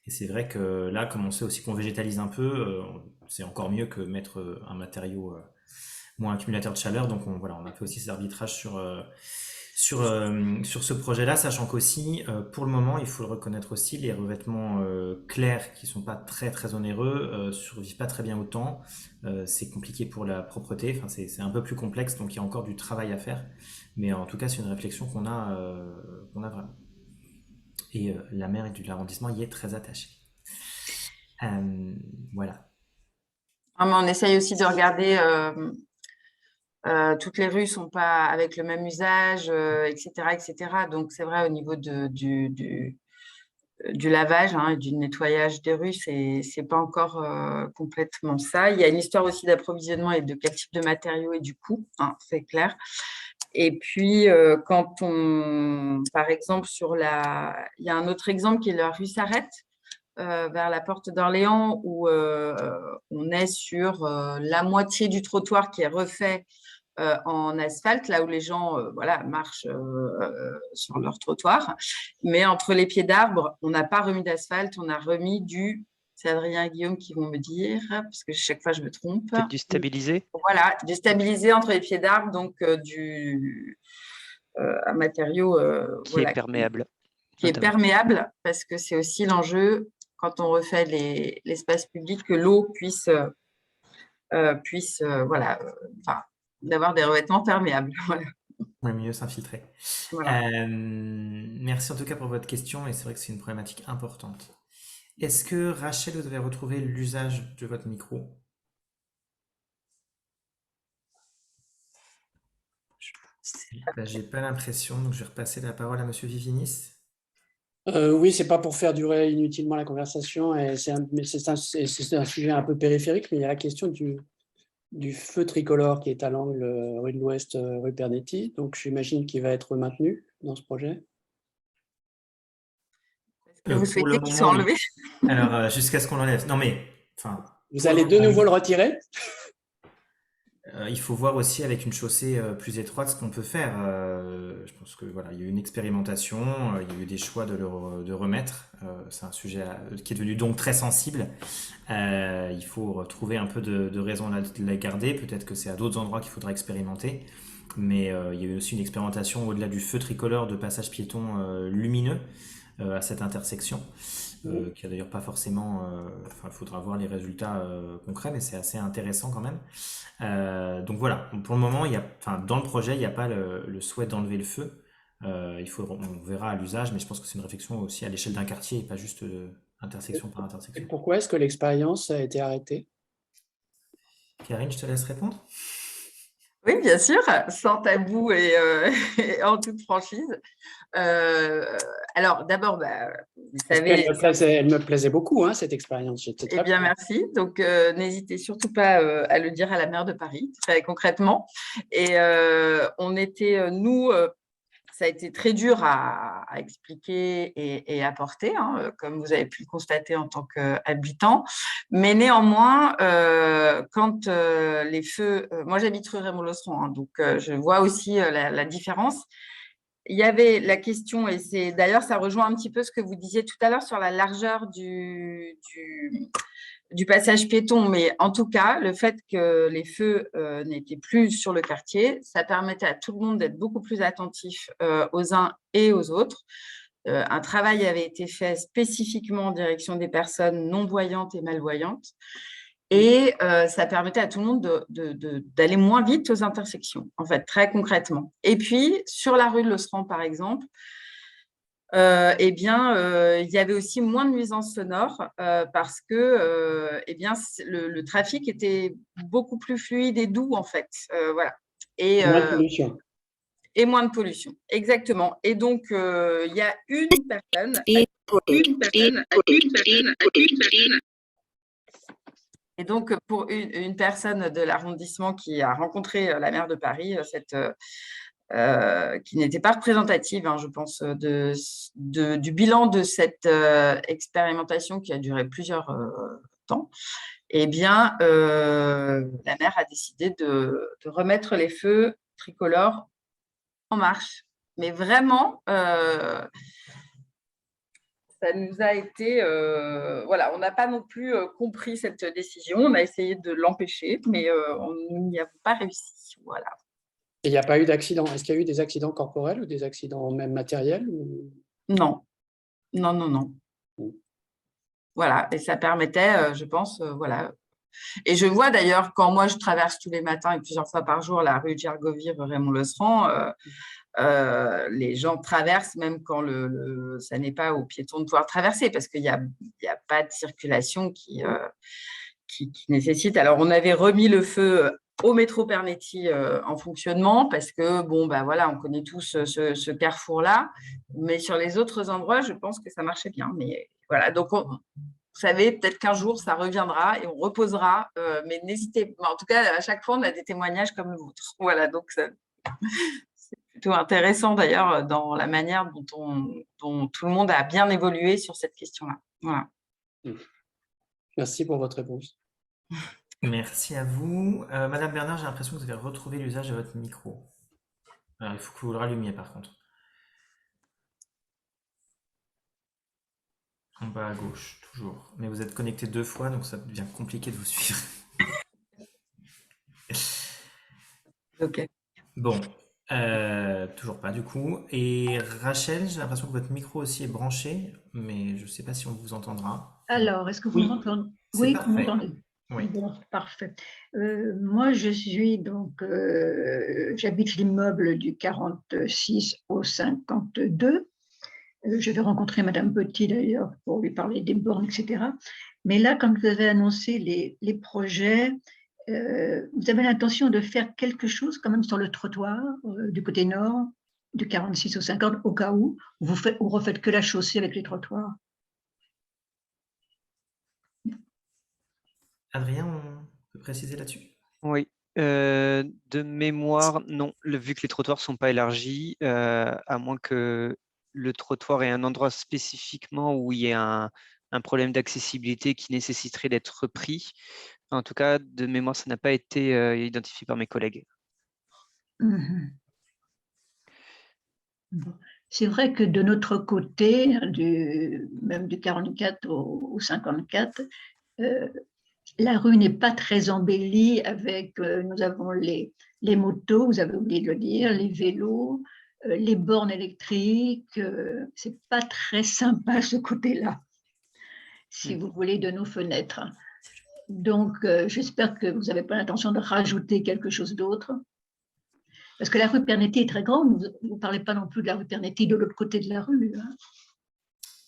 Et c'est vrai que là, comme on sait aussi qu'on végétalise un peu, c'est encore mieux que mettre un matériau moins accumulateur de chaleur. Donc on a fait aussi ces arbitrages sur ce projet-là, sachant qu'aussi, pour le moment, il faut le reconnaître aussi, les revêtements clairs qui sont pas très très onéreux survivent pas très bien au temps. C'est compliqué pour la propreté, enfin c'est un peu plus complexe, donc il y a encore du travail à faire. Mais en tout cas, c'est une réflexion qu'on a vraiment. Et la maire de l'arrondissement y est très attachée. Voilà. Ah, mais on essaye aussi de regarder... toutes les rues ne sont pas avec le même usage, etc., etc. Donc, c'est vrai, au niveau du lavage, du nettoyage des rues, ce n'est pas encore complètement ça. Il y a une histoire aussi d'approvisionnement et de quel type de matériaux et du coût, c'est clair. Et puis, par exemple, il y a un autre exemple qui est la rue Sarrette, vers la porte d'Orléans, où on est sur la moitié du trottoir qui est refait en asphalte, là où les gens marchent sur leur trottoir. Mais entre les pieds d'arbres, on n'a pas remis d'asphalte, on a remis c'est Adrien et Guillaume qui vont me dire, parce que chaque fois je me trompe. Peut-être du stabilisé? Voilà, du stabilisé entre les pieds d'arbres, donc un matériau Qui est perméable. qui est notamment. perméable, parce que c'est aussi l'enjeu quand on refait l'espace public, que l'eau puisse d'avoir des revêtements perméables. Voilà. Ouais, mieux s'infiltrer. Voilà. Merci en tout cas pour votre question, et c'est vrai que c'est une problématique importante. Est-ce que Rachel, vous avez retrouvé l'usage de votre micro? J'ai pas l'impression, donc je vais repasser la parole à Monsieur Vivinis. Oui, c'est pas pour faire durer inutilement la conversation, mais c'est un sujet un peu périphérique, mais il y a la question du feu tricolore qui est à l'angle rue de l'Ouest, rue Pernetti. Donc, j'imagine qu'il va être maintenu dans ce projet. Est-ce que vous Pour le souhaitez qu'il soit moment, oui. enlevé? Alors, jusqu'à ce qu'on l'enlève. Non, mais, enfin, Vous allez de nouveau le retirer? il faut voir aussi avec une chaussée plus étroite ce qu'on peut faire. Je pense que voilà, il y a eu une expérimentation, il y a eu des choix de remettre. C'est un sujet qui est devenu donc très sensible. Il faut trouver un peu de raison de la garder. Peut-être que c'est à d'autres endroits qu'il faudra expérimenter. Mais il y a eu aussi une expérimentation au-delà du feu tricolore de passage piéton lumineux à cette intersection. Qui a d'ailleurs pas forcément. Enfin, il faudra voir les résultats concrets, mais c'est assez intéressant quand même. Donc voilà, pour le moment, dans le projet, il n'y a pas le souhait d'enlever le feu. On verra à l'usage, mais je pense que c'est une réflexion aussi à l'échelle d'un quartier et pas juste intersection par Et intersection. pourquoi est-ce que l'expérience a été arrêtée? Karine, je te laisse répondre. Oui, bien sûr, sans tabou et en toute franchise. Alors, d'abord, vous savez… Elle me plaisait beaucoup, hein, cette expérience. Eh bien, merci. Donc, n'hésitez surtout pas à le dire à la maire de Paris, très concrètement. Et on était, nous, ça a été très dur à expliquer et à porter, hein, comme vous avez pu le constater en tant qu'habitant. Mais néanmoins, quand les feux… moi, j'habite rue Raymond-Losseron, hein, donc je vois aussi la différence. Il y avait la question, et c'est d'ailleurs, ça rejoint un petit peu ce que vous disiez tout à l'heure sur la largeur du passage piéton, mais en tout cas, le fait que les feux n'étaient plus sur le quartier, ça permettait à tout le monde d'être beaucoup plus attentif aux uns et aux autres. Un travail avait été fait spécifiquement en direction des personnes non-voyantes et malvoyantes, et ça permettait à tout le monde d'aller moins vite aux intersections, en fait, très concrètement. Et puis, sur la rue de l'Osserand, par exemple, il y avait aussi moins de nuisances sonores parce que le trafic était beaucoup plus fluide et doux, en fait. Voilà. Et, moins de pollution. Et moins de pollution, exactement. Et donc, il y a une personne… Et donc, pour une personne de l'arrondissement qui a rencontré la maire de Paris, qui n'était pas représentative, hein, je pense, du bilan de cette expérimentation qui a duré plusieurs temps, eh bien, la maire a décidé de remettre les feux tricolores en marche. Mais vraiment… ça nous a été… on n'a pas non plus compris cette décision. On a essayé de l'empêcher, mais nous n'y avons pas réussi. Voilà. Et il n'y a pas eu d'accident. Est-ce qu'il y a eu des accidents corporels ou des accidents même matériels Non. Non. Voilà. Et ça permettait, je pense, voilà. Et je vois d'ailleurs, quand moi je traverse tous les matins et plusieurs fois par jour la rue Gergovie, Raymond-Losseran, les gens traversent même quand ça n'est pas aux piétons de pouvoir traverser, parce qu'il n'y a pas de circulation qui nécessite… Alors, on avait remis le feu au métro Pernetti en fonctionnement, parce que, on connaît tous ce carrefour-là, mais sur les autres endroits, je pense que ça marchait bien. Mais voilà, donc vous savez, peut-être qu'un jour, ça reviendra et on reposera, mais n'hésitez pas. En tout cas, à chaque fois, on a des témoignages comme le vôtre. Voilà, donc plutôt intéressant d'ailleurs dans la manière dont tout le monde a bien évolué sur cette question-là. Voilà. Merci pour votre réponse. Merci à vous. Madame Bernard, j'ai l'impression que vous avez retrouvé l'usage de votre micro. Alors, il faut que vous le rallumiez par contre. En bas à gauche, toujours. Mais vous êtes connecté 2 fois, donc ça devient compliqué de vous suivre. Ok. Bon, toujours pas du coup. Et Rachel, j'ai l'impression que votre micro aussi est branché, mais je ne sais pas si on vous entendra. Alors, est-ce que vous Oui, m'entendez? c'est Oui, vous parfait. m'entendez. Oui. Bon, parfait. Moi, je suis donc, j'habite l'immeuble du 46 au 52. Je vais rencontrer Madame Petit d'ailleurs pour lui parler des bornes, etc. Mais là, comme vous avez annoncé les projets, vous avez l'intention de faire quelque chose quand même sur le trottoir du côté nord, du 46 au 50, au cas où vous refaites que la chaussée avec les trottoirs? Adrien, on peut préciser là-dessus? Oui, de mémoire, non, vu que les trottoirs ne sont pas élargis, à moins que le trottoir ait un endroit spécifiquement où il y ait un problème d'accessibilité qui nécessiterait d'être repris. En tout cas, de mémoire, ça n'a pas été identifié par mes collègues. Mhm. Bon. C'est vrai que de notre côté, même du 44 au 54, la rue n'est pas très embellie avec, nous avons les motos, vous avez oublié de le dire, les vélos, les bornes électriques. C'est pas très sympa ce côté-là, si vous voulez, de nos fenêtres. Donc, j'espère que vous n'avez pas l'intention de rajouter quelque chose d'autre. Parce que la rue Pernetti est très grande, vous ne parlez pas non plus de la rue Pernetti de l'autre côté de la rue. Hein.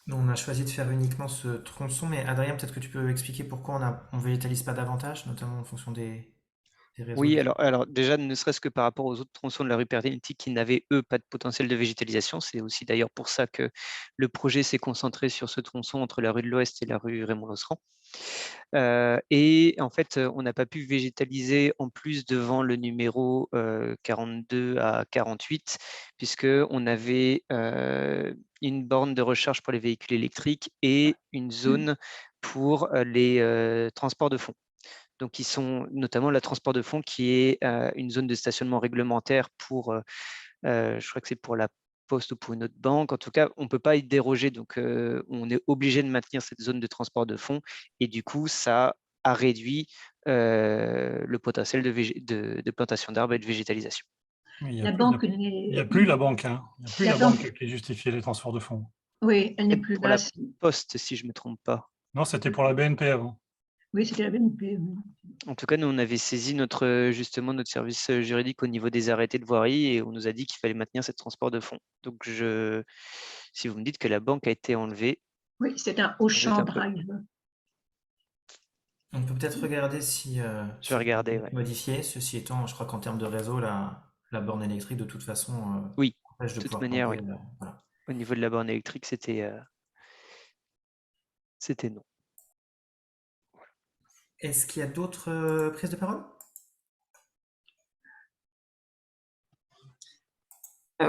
Nous, on a choisi de faire uniquement ce tronçon, mais Adrien, peut-être que tu peux expliquer pourquoi on végétalise pas davantage, notamment en fonction des réseaux. Oui, alors déjà, ne serait-ce que par rapport aux autres tronçons de la rue Pernetti qui n'avaient, eux, pas de potentiel de végétalisation. C'est aussi d'ailleurs pour ça que le projet s'est concentré sur ce tronçon entre la rue de l'Ouest et la rue Raymond-Losserand. Et en fait, on n'a pas pu végétaliser en plus devant le numéro 42 à 48, puisqu'on avait une borne de recharge pour les véhicules électriques et une zone pour les transports de fonds. Donc, qui sont notamment la transport de fonds, qui est une zone de stationnement réglementaire pour, je crois que c'est pour la Poste ou pour une autre banque. En tout cas, on ne peut pas y déroger. Donc, on est obligé de maintenir cette zone de transport de fonds. Et du coup, ça a réduit le potentiel de plantation d'arbres et de végétalisation. Il n'y a plus la banque, hein. Il n'y a plus la banque qui justifiait les transports de fonds. Oui, elle n'est plus pour là. La Poste, si je ne me trompe pas. Non, c'était pour la BNP avant. Oui, c'était la BNP. En tout cas, nous, on avait saisi justement notre service juridique au niveau des arrêtés de voirie et on nous a dit qu'il fallait maintenir ce transport de fonds. Donc, si vous me dites que la banque a été enlevée… Oui, c'est un Auchan Drive. On peut peut-être regarder si je vais regarder, modifier. Ceci étant, je crois qu'en termes de réseau, la borne électrique, de toute façon, oui, empêche de toute pouvoir manière, planter, oui. Voilà. Au niveau de la borne électrique, c'était non. Est-ce qu'il y a d'autres prises de parole?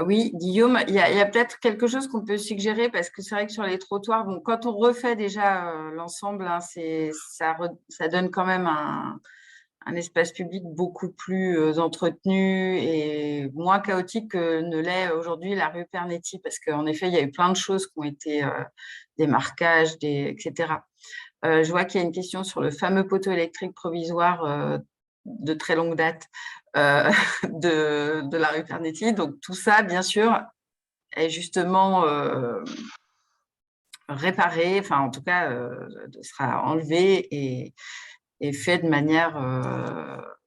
Oui, Guillaume, il y a peut-être quelque chose qu'on peut suggérer parce que c'est vrai que sur les trottoirs, bon, quand on refait déjà l'ensemble, hein, ça donne quand même un espace public beaucoup plus entretenu et moins chaotique que ne l'est aujourd'hui la rue Pernetti parce qu'en effet, il y a eu plein de choses qui ont été des marquages, etc. Je vois qu'il y a une question sur le fameux poteau électrique provisoire de très longue date de la rue Pernetti. Donc, tout ça, bien sûr, est justement réparé, enfin, en tout cas, sera enlevé et fait de manière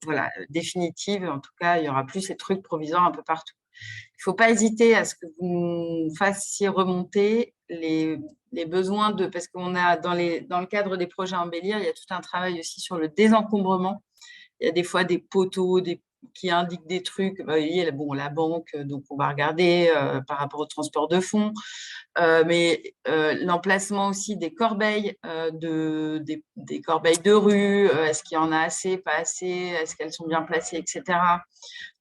voilà, définitive. En tout cas, il n'y aura plus ces trucs provisoires un peu partout. Il ne faut pas hésiter à ce que vous fassiez remonter les besoins parce qu'on a dans le cadre des projets à embellir, il y a tout un travail aussi sur le désencombrement. Il y a des fois des poteaux, des qui indiquent des trucs. Vous voyez, bon, la banque, donc on va regarder par rapport au transport de fonds. Mais l'emplacement aussi des corbeilles, des corbeilles de rue, est-ce qu'il y en a assez, pas assez, est-ce qu'elles sont bien placées, etc.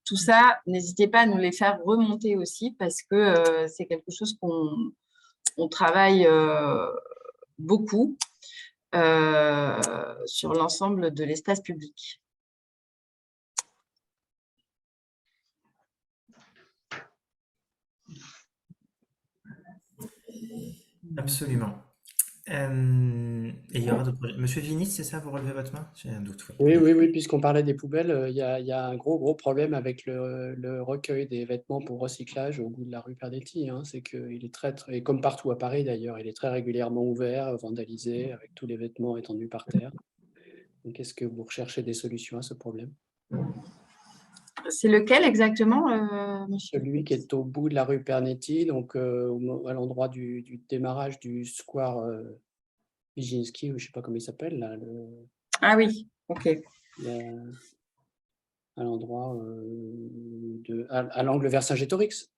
Tout ça, n'hésitez pas à nous les faire remonter aussi parce que c'est quelque chose qu'on travaille beaucoup sur l'ensemble de l'espace public. Absolument. Et il y aura d'autres projets. Monsieur Vinis, c'est ça, vous relevez votre main? J'ai un doute. Oui, puisqu'on parlait des poubelles, il y a un gros problème avec le recueil des vêtements pour recyclage au bout de la rue Perdetti. C'est qu'il est et comme partout à Paris d'ailleurs, il est très régulièrement ouvert, vandalisé, avec tous les vêtements étendus par terre. Donc, est-ce que vous recherchez des solutions à ce problème? C'est lequel exactement, monsieur? Celui qui est au bout de la rue Pernetti, donc à l'endroit du démarrage du square Nijinsky, ou je ne sais pas comment il s'appelle, là. Ah oui, ok. À l'endroit à l'angle vers Saint-Gétorix.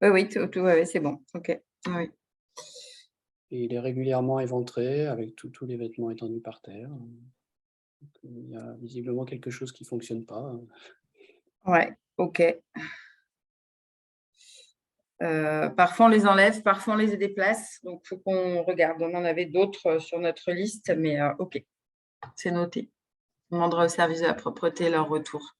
Oui, c'est bon. Ok. Oui. Et il est régulièrement éventré avec tous les vêtements étendus par terre. Donc, il y a visiblement quelque chose qui ne fonctionne pas. Ouais, ok. Parfois on les enlève, parfois on les déplace. Donc il faut qu'on regarde. On en avait d'autres sur notre liste, mais ok, c'est noté. On demandera au service de la propreté leur retour.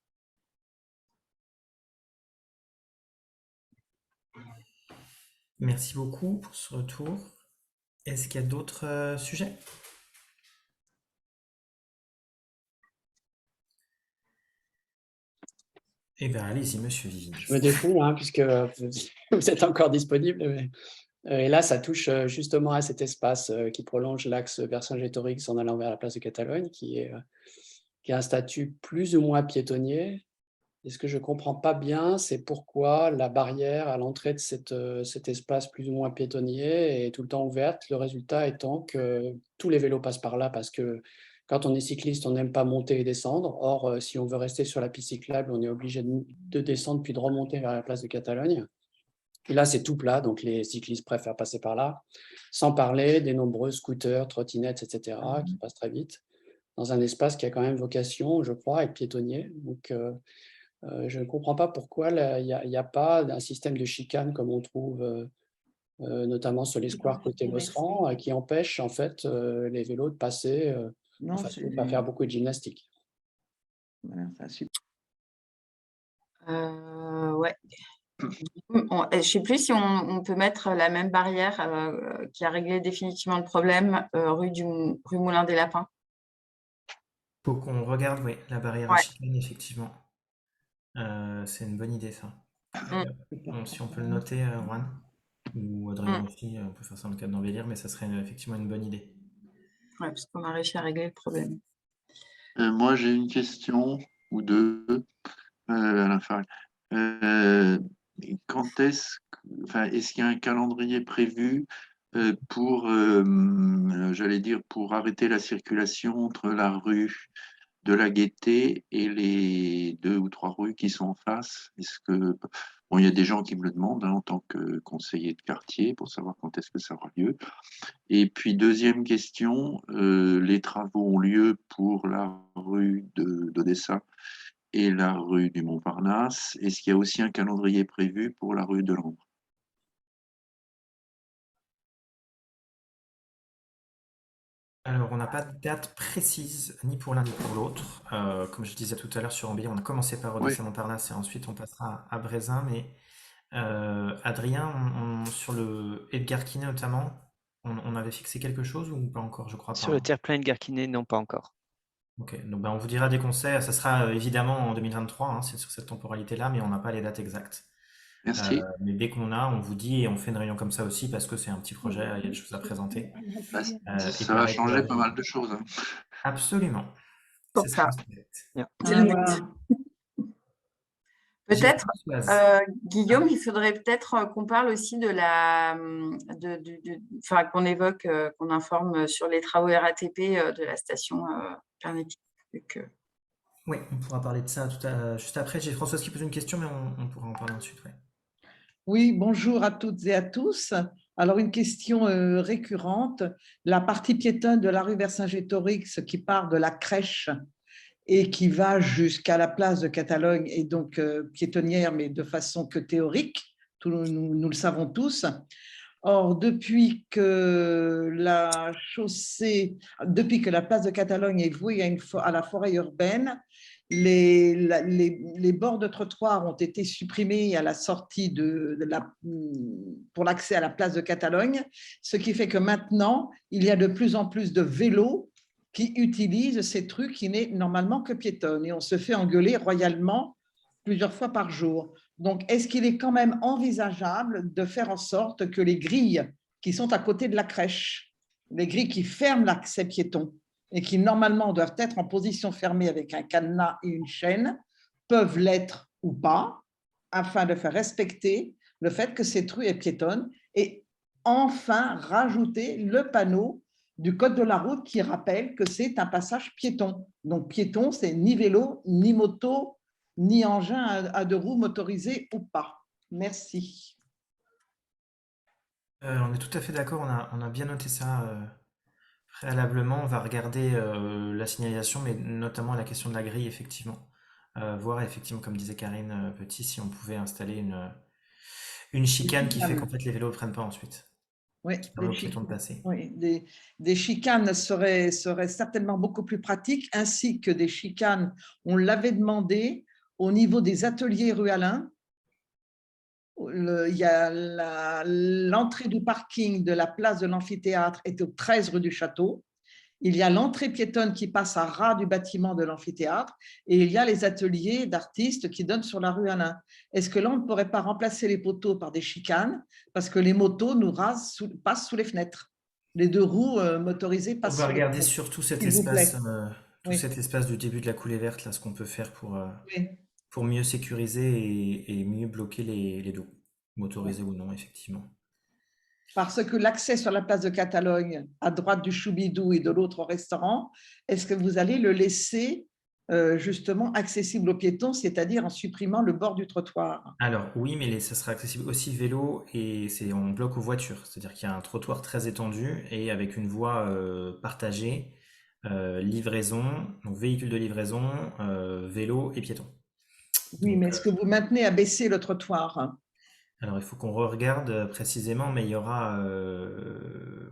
Merci beaucoup pour ce retour. Est-ce qu'il y a d'autres sujets? Eh bien, allez-y, monsieur Vivinis. Je me défends, puisque vous êtes encore disponible. Mais... Et là, ça touche justement à cet espace qui prolonge l'axe vers Saint-Gétorix en allant vers la place de Catalogne, qui a un statut plus ou moins piétonnier. Et ce que je ne comprends pas bien, c'est pourquoi la barrière à l'entrée de cet espace plus ou moins piétonnier est tout le temps ouverte. Le résultat étant que tous les vélos passent par là parce que quand on est cycliste, on n'aime pas monter et descendre. Or, si on veut rester sur la piste cyclable, on est obligé de descendre puis de remonter vers la place de Catalogne. Et là, c'est tout plat, donc les cyclistes préfèrent passer par là, sans parler des nombreux scooters, trottinettes, etc., qui passent très vite, dans un espace qui a quand même vocation, je crois, à être piétonnier. Donc, je ne comprends pas pourquoi il n'y a pas un système de chicane comme on trouve notamment sur les squares côté Bosseran, qui empêche en fait les vélos de passer, pas faire beaucoup de gymnastique. Voilà, super. Ouais. Je ne sais plus si on peut mettre la même barrière qui a réglé définitivement le problème rue Moulin des Lapins. Il faut qu'on regarde, oui, la barrière à chicane, effectivement. C'est une bonne idée, ça. Si on peut le noter, Juan, ou Adrien aussi, on peut faire ça dans le cadre d'embellir, mais ça serait effectivement une bonne idée. Ouais, parce qu'on a réussi à régler le problème. Moi, j'ai une question ou deux, Alain Farrell. Quand est-ce qu'il y a un calendrier prévu pour, j'allais dire, pour arrêter la circulation entre la rue de la Gaîté et les 2 ou 3 rues qui sont en face? Est-ce que, bon, il y a des gens qui me le demandent en tant que conseiller de quartier pour savoir quand est-ce que ça aura lieu. Et puis, deuxième question, les travaux ont lieu pour la rue d'Odessa et la rue du Montparnasse. Est-ce qu'il y a aussi un calendrier prévu pour la rue de Langres? Alors, on n'a pas de date précise, ni pour l'un ni pour l'autre. Comme je disais tout à l'heure sur Ambélé, on a commencé par Odessa Montparnasse et ensuite on passera à Brézin. Mais Adrien, sur le Edgar Quinet notamment, on avait fixé quelque chose ou pas encore, je crois pas. Sur le terre-plein Edgar Quinet, non, pas encore. Ok, donc on vous dira des conseils. Ça sera évidemment en 2023, c'est sur cette temporalité-là, mais on n'a pas les dates exactes. Merci. Mais dès qu'on a, on vous dit et on fait une réunion comme ça aussi parce que c'est un petit projet, il y a des choses à présenter. Ça va changer pas mal de choses. Absolument. C'est ça. Yeah. C'est le but. Peut-être, Guillaume, il faudrait peut-être qu'on parle aussi de qu'on évoque, qu'on informe sur les travaux RATP de la station Pernetti. Oui, on pourra parler de ça juste après. J'ai Françoise qui pose une question, mais on pourra en parler ensuite. Ouais. Oui, bonjour à toutes et à tous. Alors, une question récurrente. La partie piétonne de la rue Vercingétorix qui part de la crèche et qui va jusqu'à la place de Catalogne est donc piétonnière, mais de façon que théorique. Nous le savons tous. Or, depuis que la place de Catalogne est vouée à la forêt urbaine, les bords de trottoir ont été supprimés à la sortie pour l'accès à la place de Catalogne, ce qui fait que maintenant, il y a de plus en plus de vélos qui utilisent ces trucs qui n'est normalement que piétonnes. Et on se fait engueuler royalement plusieurs fois par jour. Donc, est-ce qu'il est quand même envisageable de faire en sorte que les grilles qui sont à côté de la crèche, les grilles qui ferment l'accès piéton et qui normalement doivent être en position fermée avec un cadenas et une chaîne, peuvent l'être ou pas, afin de faire respecter le fait que cette rue est piétonne et enfin rajouter le panneau du code de la route qui rappelle que c'est un passage piéton. Donc, piéton, c'est ni vélo, ni moto, ni engin à deux roues motorisé ou pas. Merci. On est tout à fait d'accord, on a bien noté ça préalablement. On va regarder la signalisation, mais notamment la question de la grille, effectivement. Voir, effectivement, comme disait Karine Petit, si on pouvait installer une chicane qui fait qu'en fait les vélos ne prennent pas ensuite, Oui, qui permet aux piétons de passer. oui, des chicanes seraient certainement beaucoup plus pratiques, ainsi que des chicanes, on l'avait demandé, au niveau des ateliers rue Alain. Il y a l'entrée du parking de la place de l'amphithéâtre est au 13 rue du Château. Il y a l'entrée piétonne qui passe à ras du bâtiment de l'amphithéâtre et il y a les ateliers d'artistes qui donnent sur la rue Alain. Est-ce que là, on ne pourrait pas remplacer les poteaux par des chicanes parce que les motos passent sous les fenêtres. Les deux roues motorisées On passent va sous les regarder fenêtres. surtout cet S'il vous plaît. Oui. cet espace du début de la coulée verte, là, ce qu'on peut faire Oui. pour mieux sécuriser et mieux bloquer les dos, motorisés ou non, effectivement. Parce que l'accès sur la place de Catalogne, à droite du Choubidou et de l'autre restaurant, est-ce que vous allez le laisser justement accessible aux piétons, c'est-à-dire en supprimant le bord du trottoir? Alors oui, mais ça sera accessible aussi vélo et c'est en bloc aux voitures. C'est-à-dire qu'il y a un trottoir très étendu et avec une voie partagée, livraison, donc véhicule de livraison, vélo et piéton. Oui, Donc, mais est-ce que vous maintenez à baisser le trottoir? alors il faut qu'on regarde précisément, mais il y aura,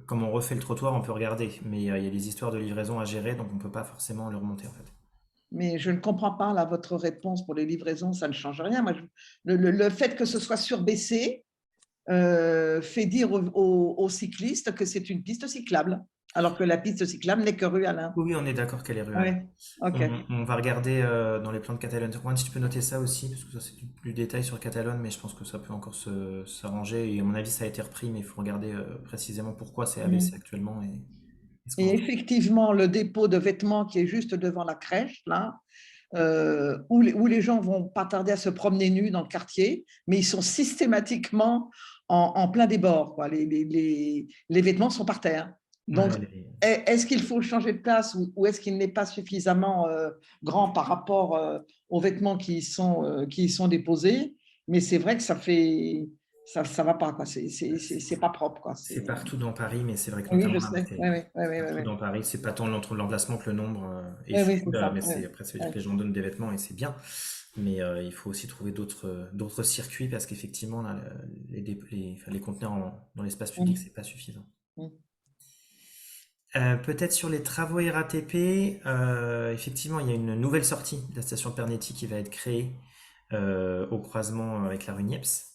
comme on refait le trottoir, on peut regarder, mais il y a des histoires de livraison à gérer, donc on ne peut pas forcément le remonter en fait. Mais je ne comprends pas là, votre réponse pour les livraisons, ça ne change rien. Moi, le fait que ce soit surbaissé fait dire aux cyclistes que c'est une piste cyclable, alors que la piste cyclable n'est que rue Alain. Oui, on est d'accord qu'elle est rurale. Oui, ok. On va regarder dans les plans de Catalogne. Juan, si tu peux noter ça aussi, parce que ça c'est plus de détails sur Catalogne, mais je pense que ça peut encore s'arranger. Et à mon avis, ça a été repris, mais il faut regarder précisément pourquoi c'est abaissé actuellement et ce qu'on Et va faire. effectivement, le dépôt de vêtements qui est juste devant la crèche, là, où les gens vont pas tarder à se promener nus dans le quartier, mais ils sont systématiquement en plein débord, quoi. Les vêtements sont par terre. Donc, Ouais, est-ce qu'il faut changer de place ou est-ce qu'il n'est pas suffisamment grand par rapport aux vêtements qui y sont déposés? Mais c'est vrai que ça va pas, quoi. C'est pas propre, quoi. c'est partout dans Paris, mais c'est vrai que Oui, je notamment là, sais. Oui, partout dans Paris, c'est pas tant l'emplacement que le nombre est oui, fou, c'est là, ça. mais Oui, après, ça veut dire que les gens donnent des vêtements et c'est bien. Mais il faut aussi trouver d'autres circuits parce qu'effectivement, là, les conteneurs dans l'espace public, c'est pas suffisant. Mm. Peut-être sur les travaux RATP, effectivement, il y a une nouvelle sortie de la station Pernetti qui va être créée au croisement avec la rue Niepce.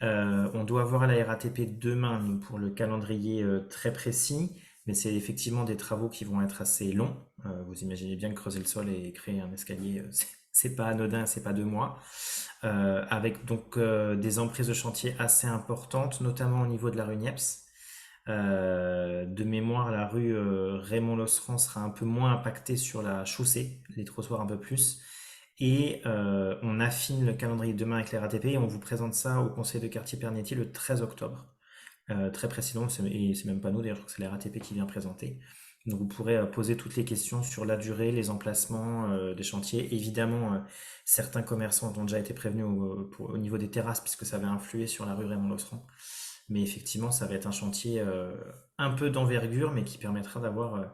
On doit voir la RATP demain nous, pour le calendrier très précis, mais c'est effectivement des travaux qui vont être assez longs. Vous imaginez bien que creuser le sol et créer un escalier, c'est pas anodin, c'est pas 2 mois. Avec donc des emprises de chantier assez importantes, notamment au niveau de la rue Niepce. De mémoire, la rue Raymond Losserand sera un peu moins impactée sur la chaussée, les trottoirs un peu plus. Et on affine le calendrier demain avec les RATP et on vous présente ça au conseil de quartier Pernetti le 13 octobre. Très précisément, et c'est même pas nous d'ailleurs, je crois que c'est les RATP qui vient présenter. Donc vous pourrez poser toutes les questions sur la durée, les emplacements des chantiers. Évidemment, certains commerçants ont déjà été prévenus au niveau des terrasses puisque ça avait influé sur la rue Raymond-Losserand. Mais effectivement, ça va être un chantier un peu d'envergure, mais qui permettra d'avoir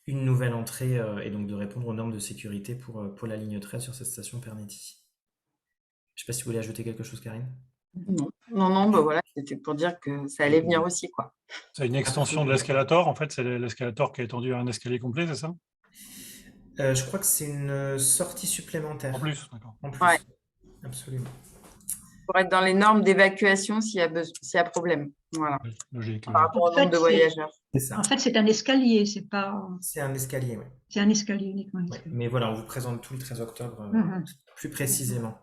une nouvelle entrée et donc de répondre aux normes de sécurité pour la ligne 13 sur cette station Pernetti. Je ne sais pas si vous voulez ajouter quelque chose, Karine. Non, bah voilà, c'était pour dire que ça allait venir aussi, quoi. C'est une extension de l'escalator, en fait, c'est l'escalator qui est étendu à un escalier complet, c'est ça? Je crois que c'est une sortie supplémentaire. En plus, d'accord. En plus, Ouais. absolument. Pour être dans les normes d'évacuation s'il y a problème. Voilà. Oui, logique. Par rapport au En fait, nombre de voyageurs. C'est ça. En fait, c'est un escalier, c'est pas. C'est un escalier, oui. C'est un escalier uniquement. un Ouais. escalier. Mais voilà, on vous présente tout le 13 octobre Mhm. plus précisément.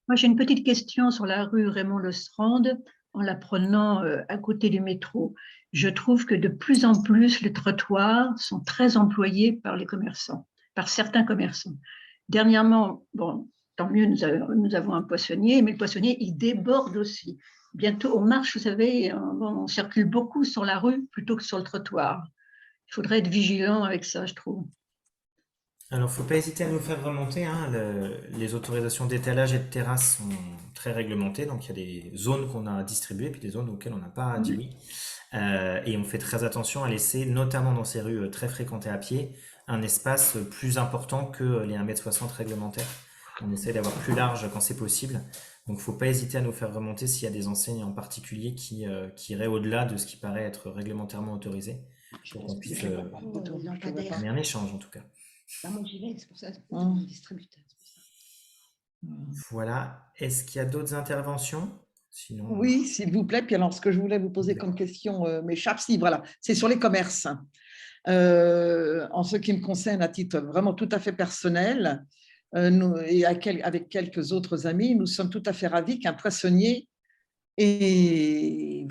Moi, j'ai une petite question sur la rue Raymond-Lestrand, en la prenant à côté du métro. Je trouve que de plus en plus, les trottoirs sont très employés par les commerçants, par certains commerçants. Dernièrement, bon, tant mieux, nous avons un poissonnier, mais le poissonnier, il déborde aussi. Bientôt, on marche, vous savez, on circule beaucoup sur la rue plutôt que sur le trottoir. Il faudrait être vigilant avec ça, je trouve. Alors, faut pas hésiter à nous faire remonter, hein. Les autorisations d'étalage et de terrasse sont très réglementées, donc il y a des zones qu'on a distribuées, puis des zones auxquelles on n'a pas dit oui. Et on fait très attention à laisser, notamment dans ces rues très fréquentées à pied, un espace plus important que les 1,60 m réglementaires. On essaie d'avoir plus large quand c'est possible. Donc, faut pas hésiter à nous faire remonter s'il y a des enseignes en particulier qui iraient au-delà de ce qui paraît être réglementairement autorisé, pour qu'on puisse mener un échange en tout cas. Moi, j'y vais, c'est pour ça, distributeur. Voilà. Est-ce qu'il y a d'autres interventions? Sinon, Oui, s'il vous plaît. Puis alors, ce que je voulais vous poser comme question m'échappe. Si, voilà, c'est sur les commerces. En ce qui me concerne, à titre vraiment tout à fait personnel, et avec quelques autres amis, nous sommes tout à fait ravis qu'un poissonnier vienne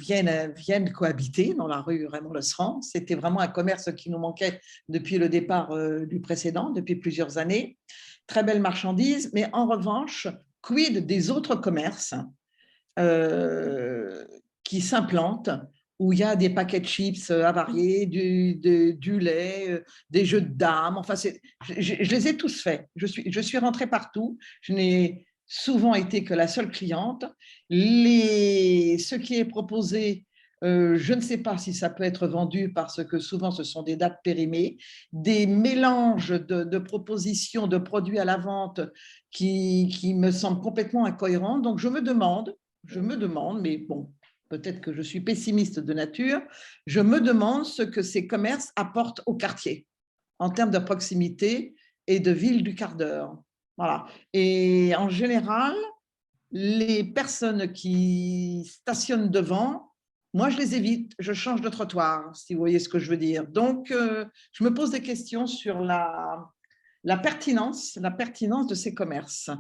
cohabiter dans la rue Raymond-Lestrand. C'était vraiment un commerce qui nous manquait depuis le départ du précédent, depuis plusieurs années. Très belle marchandise, mais en revanche, quid des autres commerces qui s'implantent, où il y a des paquets de chips avariés, du lait, des jeux de dames. Enfin, je les ai tous faits. Je suis rentrée partout. Je n'ai souvent été que la seule cliente. Ce qui est proposé, je ne sais pas si ça peut être vendu parce que souvent ce sont des dates périmées, des mélanges de propositions de produits à la vente qui me semblent complètement incohérents. Donc je me demande, mais bon, peut-être que je suis pessimiste de nature, je me demande ce que ces commerces apportent au quartier en termes de proximité et de ville du quart d'heure. Voilà. Et en général, les personnes qui stationnent devant, moi, je les évite, je change de trottoir, si vous voyez ce que je veux dire. Donc, je me pose des questions sur la pertinence de ces commerces.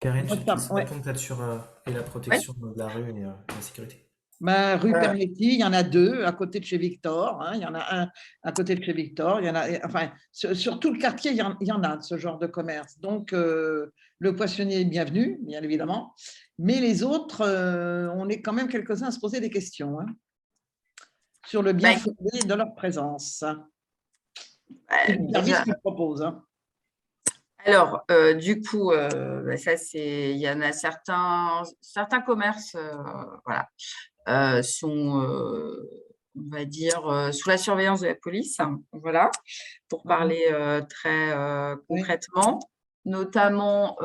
Karine, tu te réponds peut-être sur la protection de la rue et la sécurité. Rue Pernetti, il y en a deux à côté de chez Victor. Hein, il y en a un à côté de chez Victor. Il y en a, enfin, sur tout le quartier, il y en a de ce genre de commerce. Donc, le poissonnier est bienvenu, bien évidemment. Mais les autres, on est quand même quelques-uns à se poser des questions sur le bien fondé de leur présence. Et le service qu'ils proposent. Alors, du coup, ça, il y en a certains commerces, voilà. Sont, on va dire, sous la surveillance de la police, voilà, pour parler très concrètement, notamment,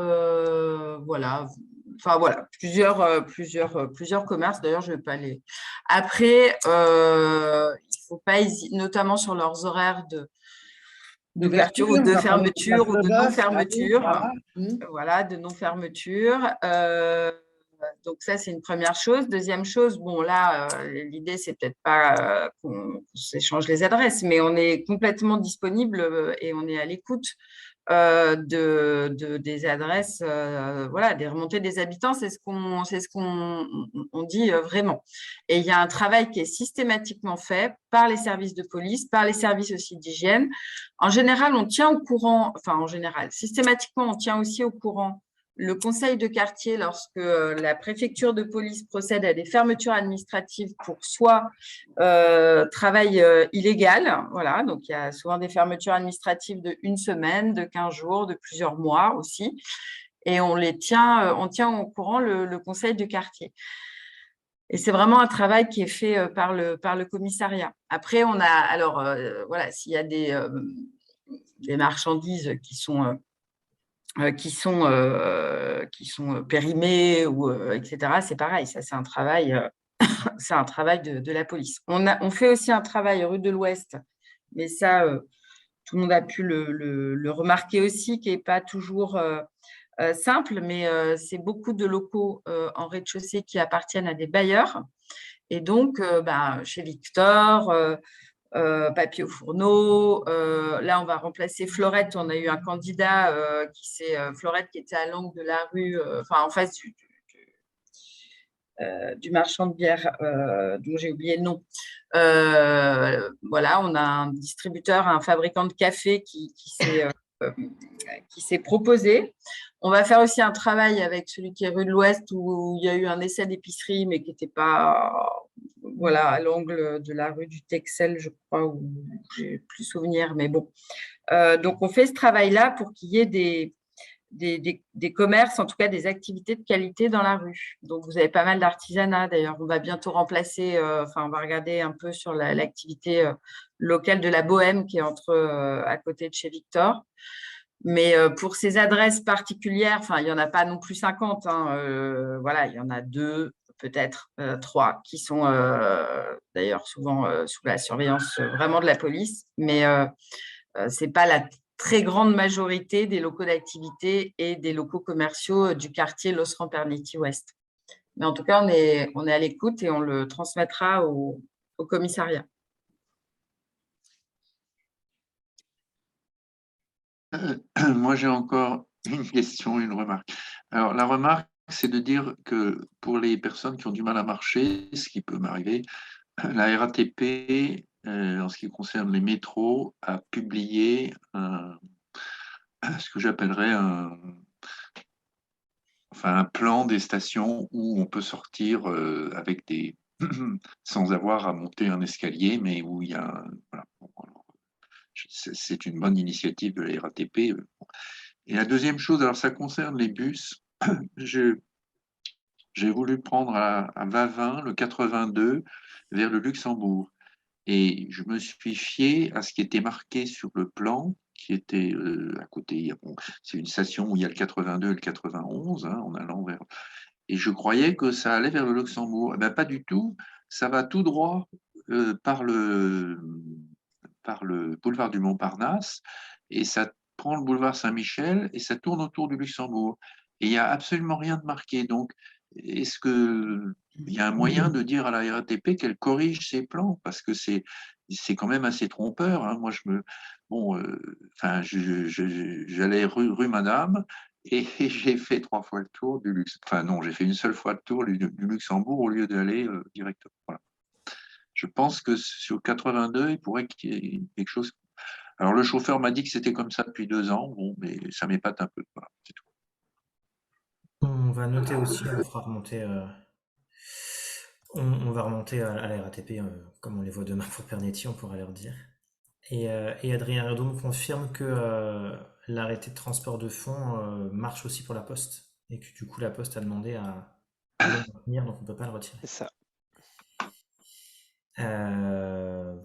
voilà, enfin voilà, plusieurs commerces, d'ailleurs, je ne vais pas les… Après, il ne faut pas hésiter, notamment sur leurs horaires d'ouverture ou de fermeture ou de non-fermeture, voilà, de non-fermeture. Donc ça, c'est une première chose. Deuxième chose, bon là, l'idée, c'est peut-être pas qu'on s'échange les adresses, mais on est complètement disponible et on est à l'écoute des adresses, voilà, des remontées des habitants, c'est ce qu'on dit vraiment. Et il y a un travail qui est systématiquement fait par les services de police, par les services aussi d'hygiène. En général, on tient au courant, enfin en général, systématiquement, on tient aussi au courant le conseil de quartier, lorsque la préfecture de police procède à des fermetures administratives pour soit travail illégal, voilà, donc il y a souvent des fermetures administratives de 1 semaine, de 15 jours, de plusieurs mois aussi, et on tient au courant le conseil de quartier. Et c'est vraiment un travail qui est fait par le commissariat. Après, on a, alors voilà, s'il y a des marchandises qui sont périmées ou etc. C'est pareil, ça c'est un travail, de la police. On fait aussi un travail rue de l'Ouest, mais ça tout le monde a pu le remarquer aussi, qui n'est pas toujours simple, mais c'est beaucoup de locaux en rez-de-chaussée qui appartiennent à des bailleurs. Et donc, chez Victor, Papier au fourneau. Là, on va remplacer Florette. On a eu un candidat Florette qui était à l'angle de la rue, en face du marchand de bière, dont j'ai oublié le nom. Voilà, on a un distributeur, un fabricant de café qui s'est proposé. On va faire aussi un travail avec celui qui est rue de l'Ouest, où il y a eu un essai d'épicerie, mais qui n'était pas à l'angle de la rue du Texel, je crois, où j'ai plus souvenir, mais bon. Donc, on fait ce travail-là pour qu'il y ait des commerces, en tout cas des activités de qualité dans la rue. Donc, vous avez pas mal d'artisanat. D'ailleurs, on va bientôt remplacer, on va regarder un peu sur l'activité locale de la Bohème qui est à côté de chez Victor. Mais pour ces adresses particulières, il n'y en a pas non plus 50. Il y en a 2, peut-être 3, qui sont d'ailleurs souvent sous la surveillance vraiment de la police. Mais ce n'est pas la très grande majorité des locaux d'activité et des locaux commerciaux du quartier Los Rampernetti Ouest. Mais en tout cas, on est à l'écoute et on le transmettra au commissariat. Moi, j'ai encore une question, une remarque. Alors, la remarque, c'est de dire que pour les personnes qui ont du mal à marcher, ce qui peut m'arriver, la RATP, en ce qui concerne les métros, a publié ce que j'appellerais un plan des stations où on peut sortir avec sans avoir à monter un escalier, mais où il y a c'est une bonne initiative de la RATP. Et la deuxième chose, alors ça concerne les bus. J'ai voulu prendre à Vavin le 82 vers le Luxembourg. Et je me suis fié à ce qui était marqué sur le plan, qui était à côté. C'est une station où il y a le 82 et le 91, en allant vers. Et je croyais que ça allait vers le Luxembourg. Eh bien, pas du tout. Ça va tout droit par le boulevard du Montparnasse, et ça prend le boulevard Saint-Michel et ça tourne autour du Luxembourg. Et il n'y a absolument rien de marqué. Donc, est-ce qu'il y a un moyen de dire à la RATP qu'elle corrige ses plans? Parce que c'est quand même assez trompeur. Moi, j'allais rue Madame, et j'ai fait 3 fois le tour du Luxembourg. Enfin, non, j'ai fait une seule fois le tour du Luxembourg au lieu d'aller directement. Voilà. Je pense que sur 82, il pourrait qu'il y ait quelque chose. Alors, le chauffeur m'a dit que c'était comme ça depuis 2 ans, mais ça m'épate un peu. Voilà, c'est tout. On va noter aussi, on fera remonter. On va remonter à la RATP, comme on les voit demain pour Pernetti, on pourra leur dire. Et Adrien Renaud me confirme que l'arrêté de transport de fonds marche aussi pour la Poste, et que du coup la Poste a demandé à le maintenir, donc on ne peut pas le retirer. C'est ça.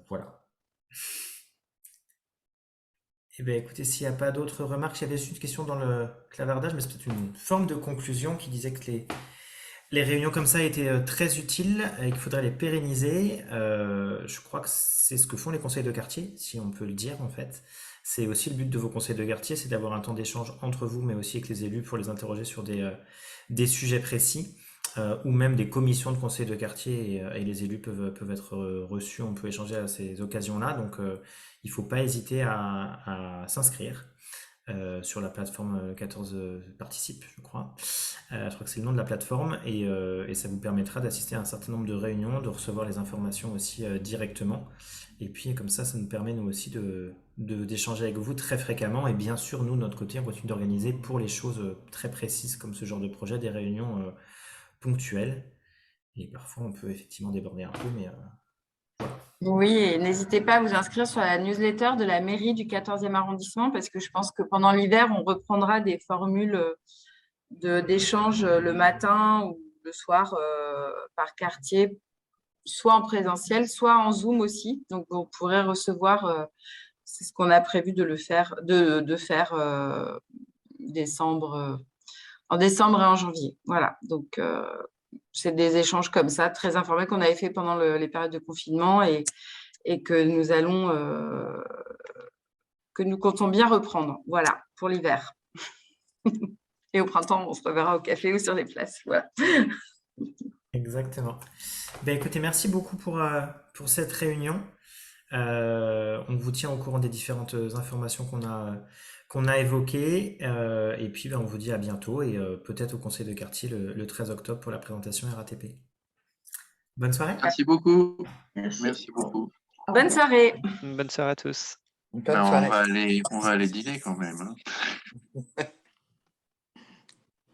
Voilà. Eh bien, écoutez, s'il n'y a pas d'autres remarques, j'avais juste une question dans le clavardage, mais c'est peut-être une forme de conclusion qui disait que les réunions comme ça étaient très utiles et qu'il faudrait les pérenniser. Je crois que c'est ce que font les conseils de quartier, si on peut le dire en fait. C'est aussi le but de vos conseils de quartier, c'est d'avoir un temps d'échange entre vous, mais aussi avec les élus pour les interroger sur des sujets précis. Ou même des commissions de conseil de quartier et les élus peuvent être reçus, on peut échanger à ces occasions-là, donc il ne faut pas hésiter à s'inscrire. sur la plateforme 14 Participe, je crois. Je crois que c'est le nom de la plateforme et ça vous permettra d'assister à un certain nombre de réunions, de recevoir les informations aussi directement. Et puis comme ça nous permet nous aussi d'échanger avec vous très fréquemment. Et bien sûr, nous, de notre côté, on continue d'organiser pour les choses très précises comme ce genre de projet, des réunions ponctuelles. Et parfois, on peut effectivement déborder un peu, mais Oui, et n'hésitez pas à vous inscrire sur la newsletter de la mairie du 14e arrondissement parce que je pense que pendant l'hiver, on reprendra des formules d'échange le matin ou le soir par quartier, soit en présentiel, soit en Zoom aussi. Donc, vous pourrez recevoir, c'est ce qu'on a prévu de faire en décembre et en janvier. Voilà, donc c'est des échanges comme ça, très informels qu'on avait fait pendant les périodes de confinement et que nous comptons bien reprendre, voilà, pour l'hiver. Et au printemps, on se reverra au café ou sur les places. Voilà. exactement. Ben, écoutez, merci beaucoup pour cette réunion. On vous tient au courant des différentes informations qu'on a évoquées. Et puis, ben, on vous dit à bientôt et peut-être au Conseil de quartier le 13 octobre pour la présentation RATP. Bonne soirée. Merci beaucoup. Merci. Merci beaucoup. Bonne soirée. Bonne soirée à tous. Bonne Ben, soirée. on va aller dîner quand même, hein.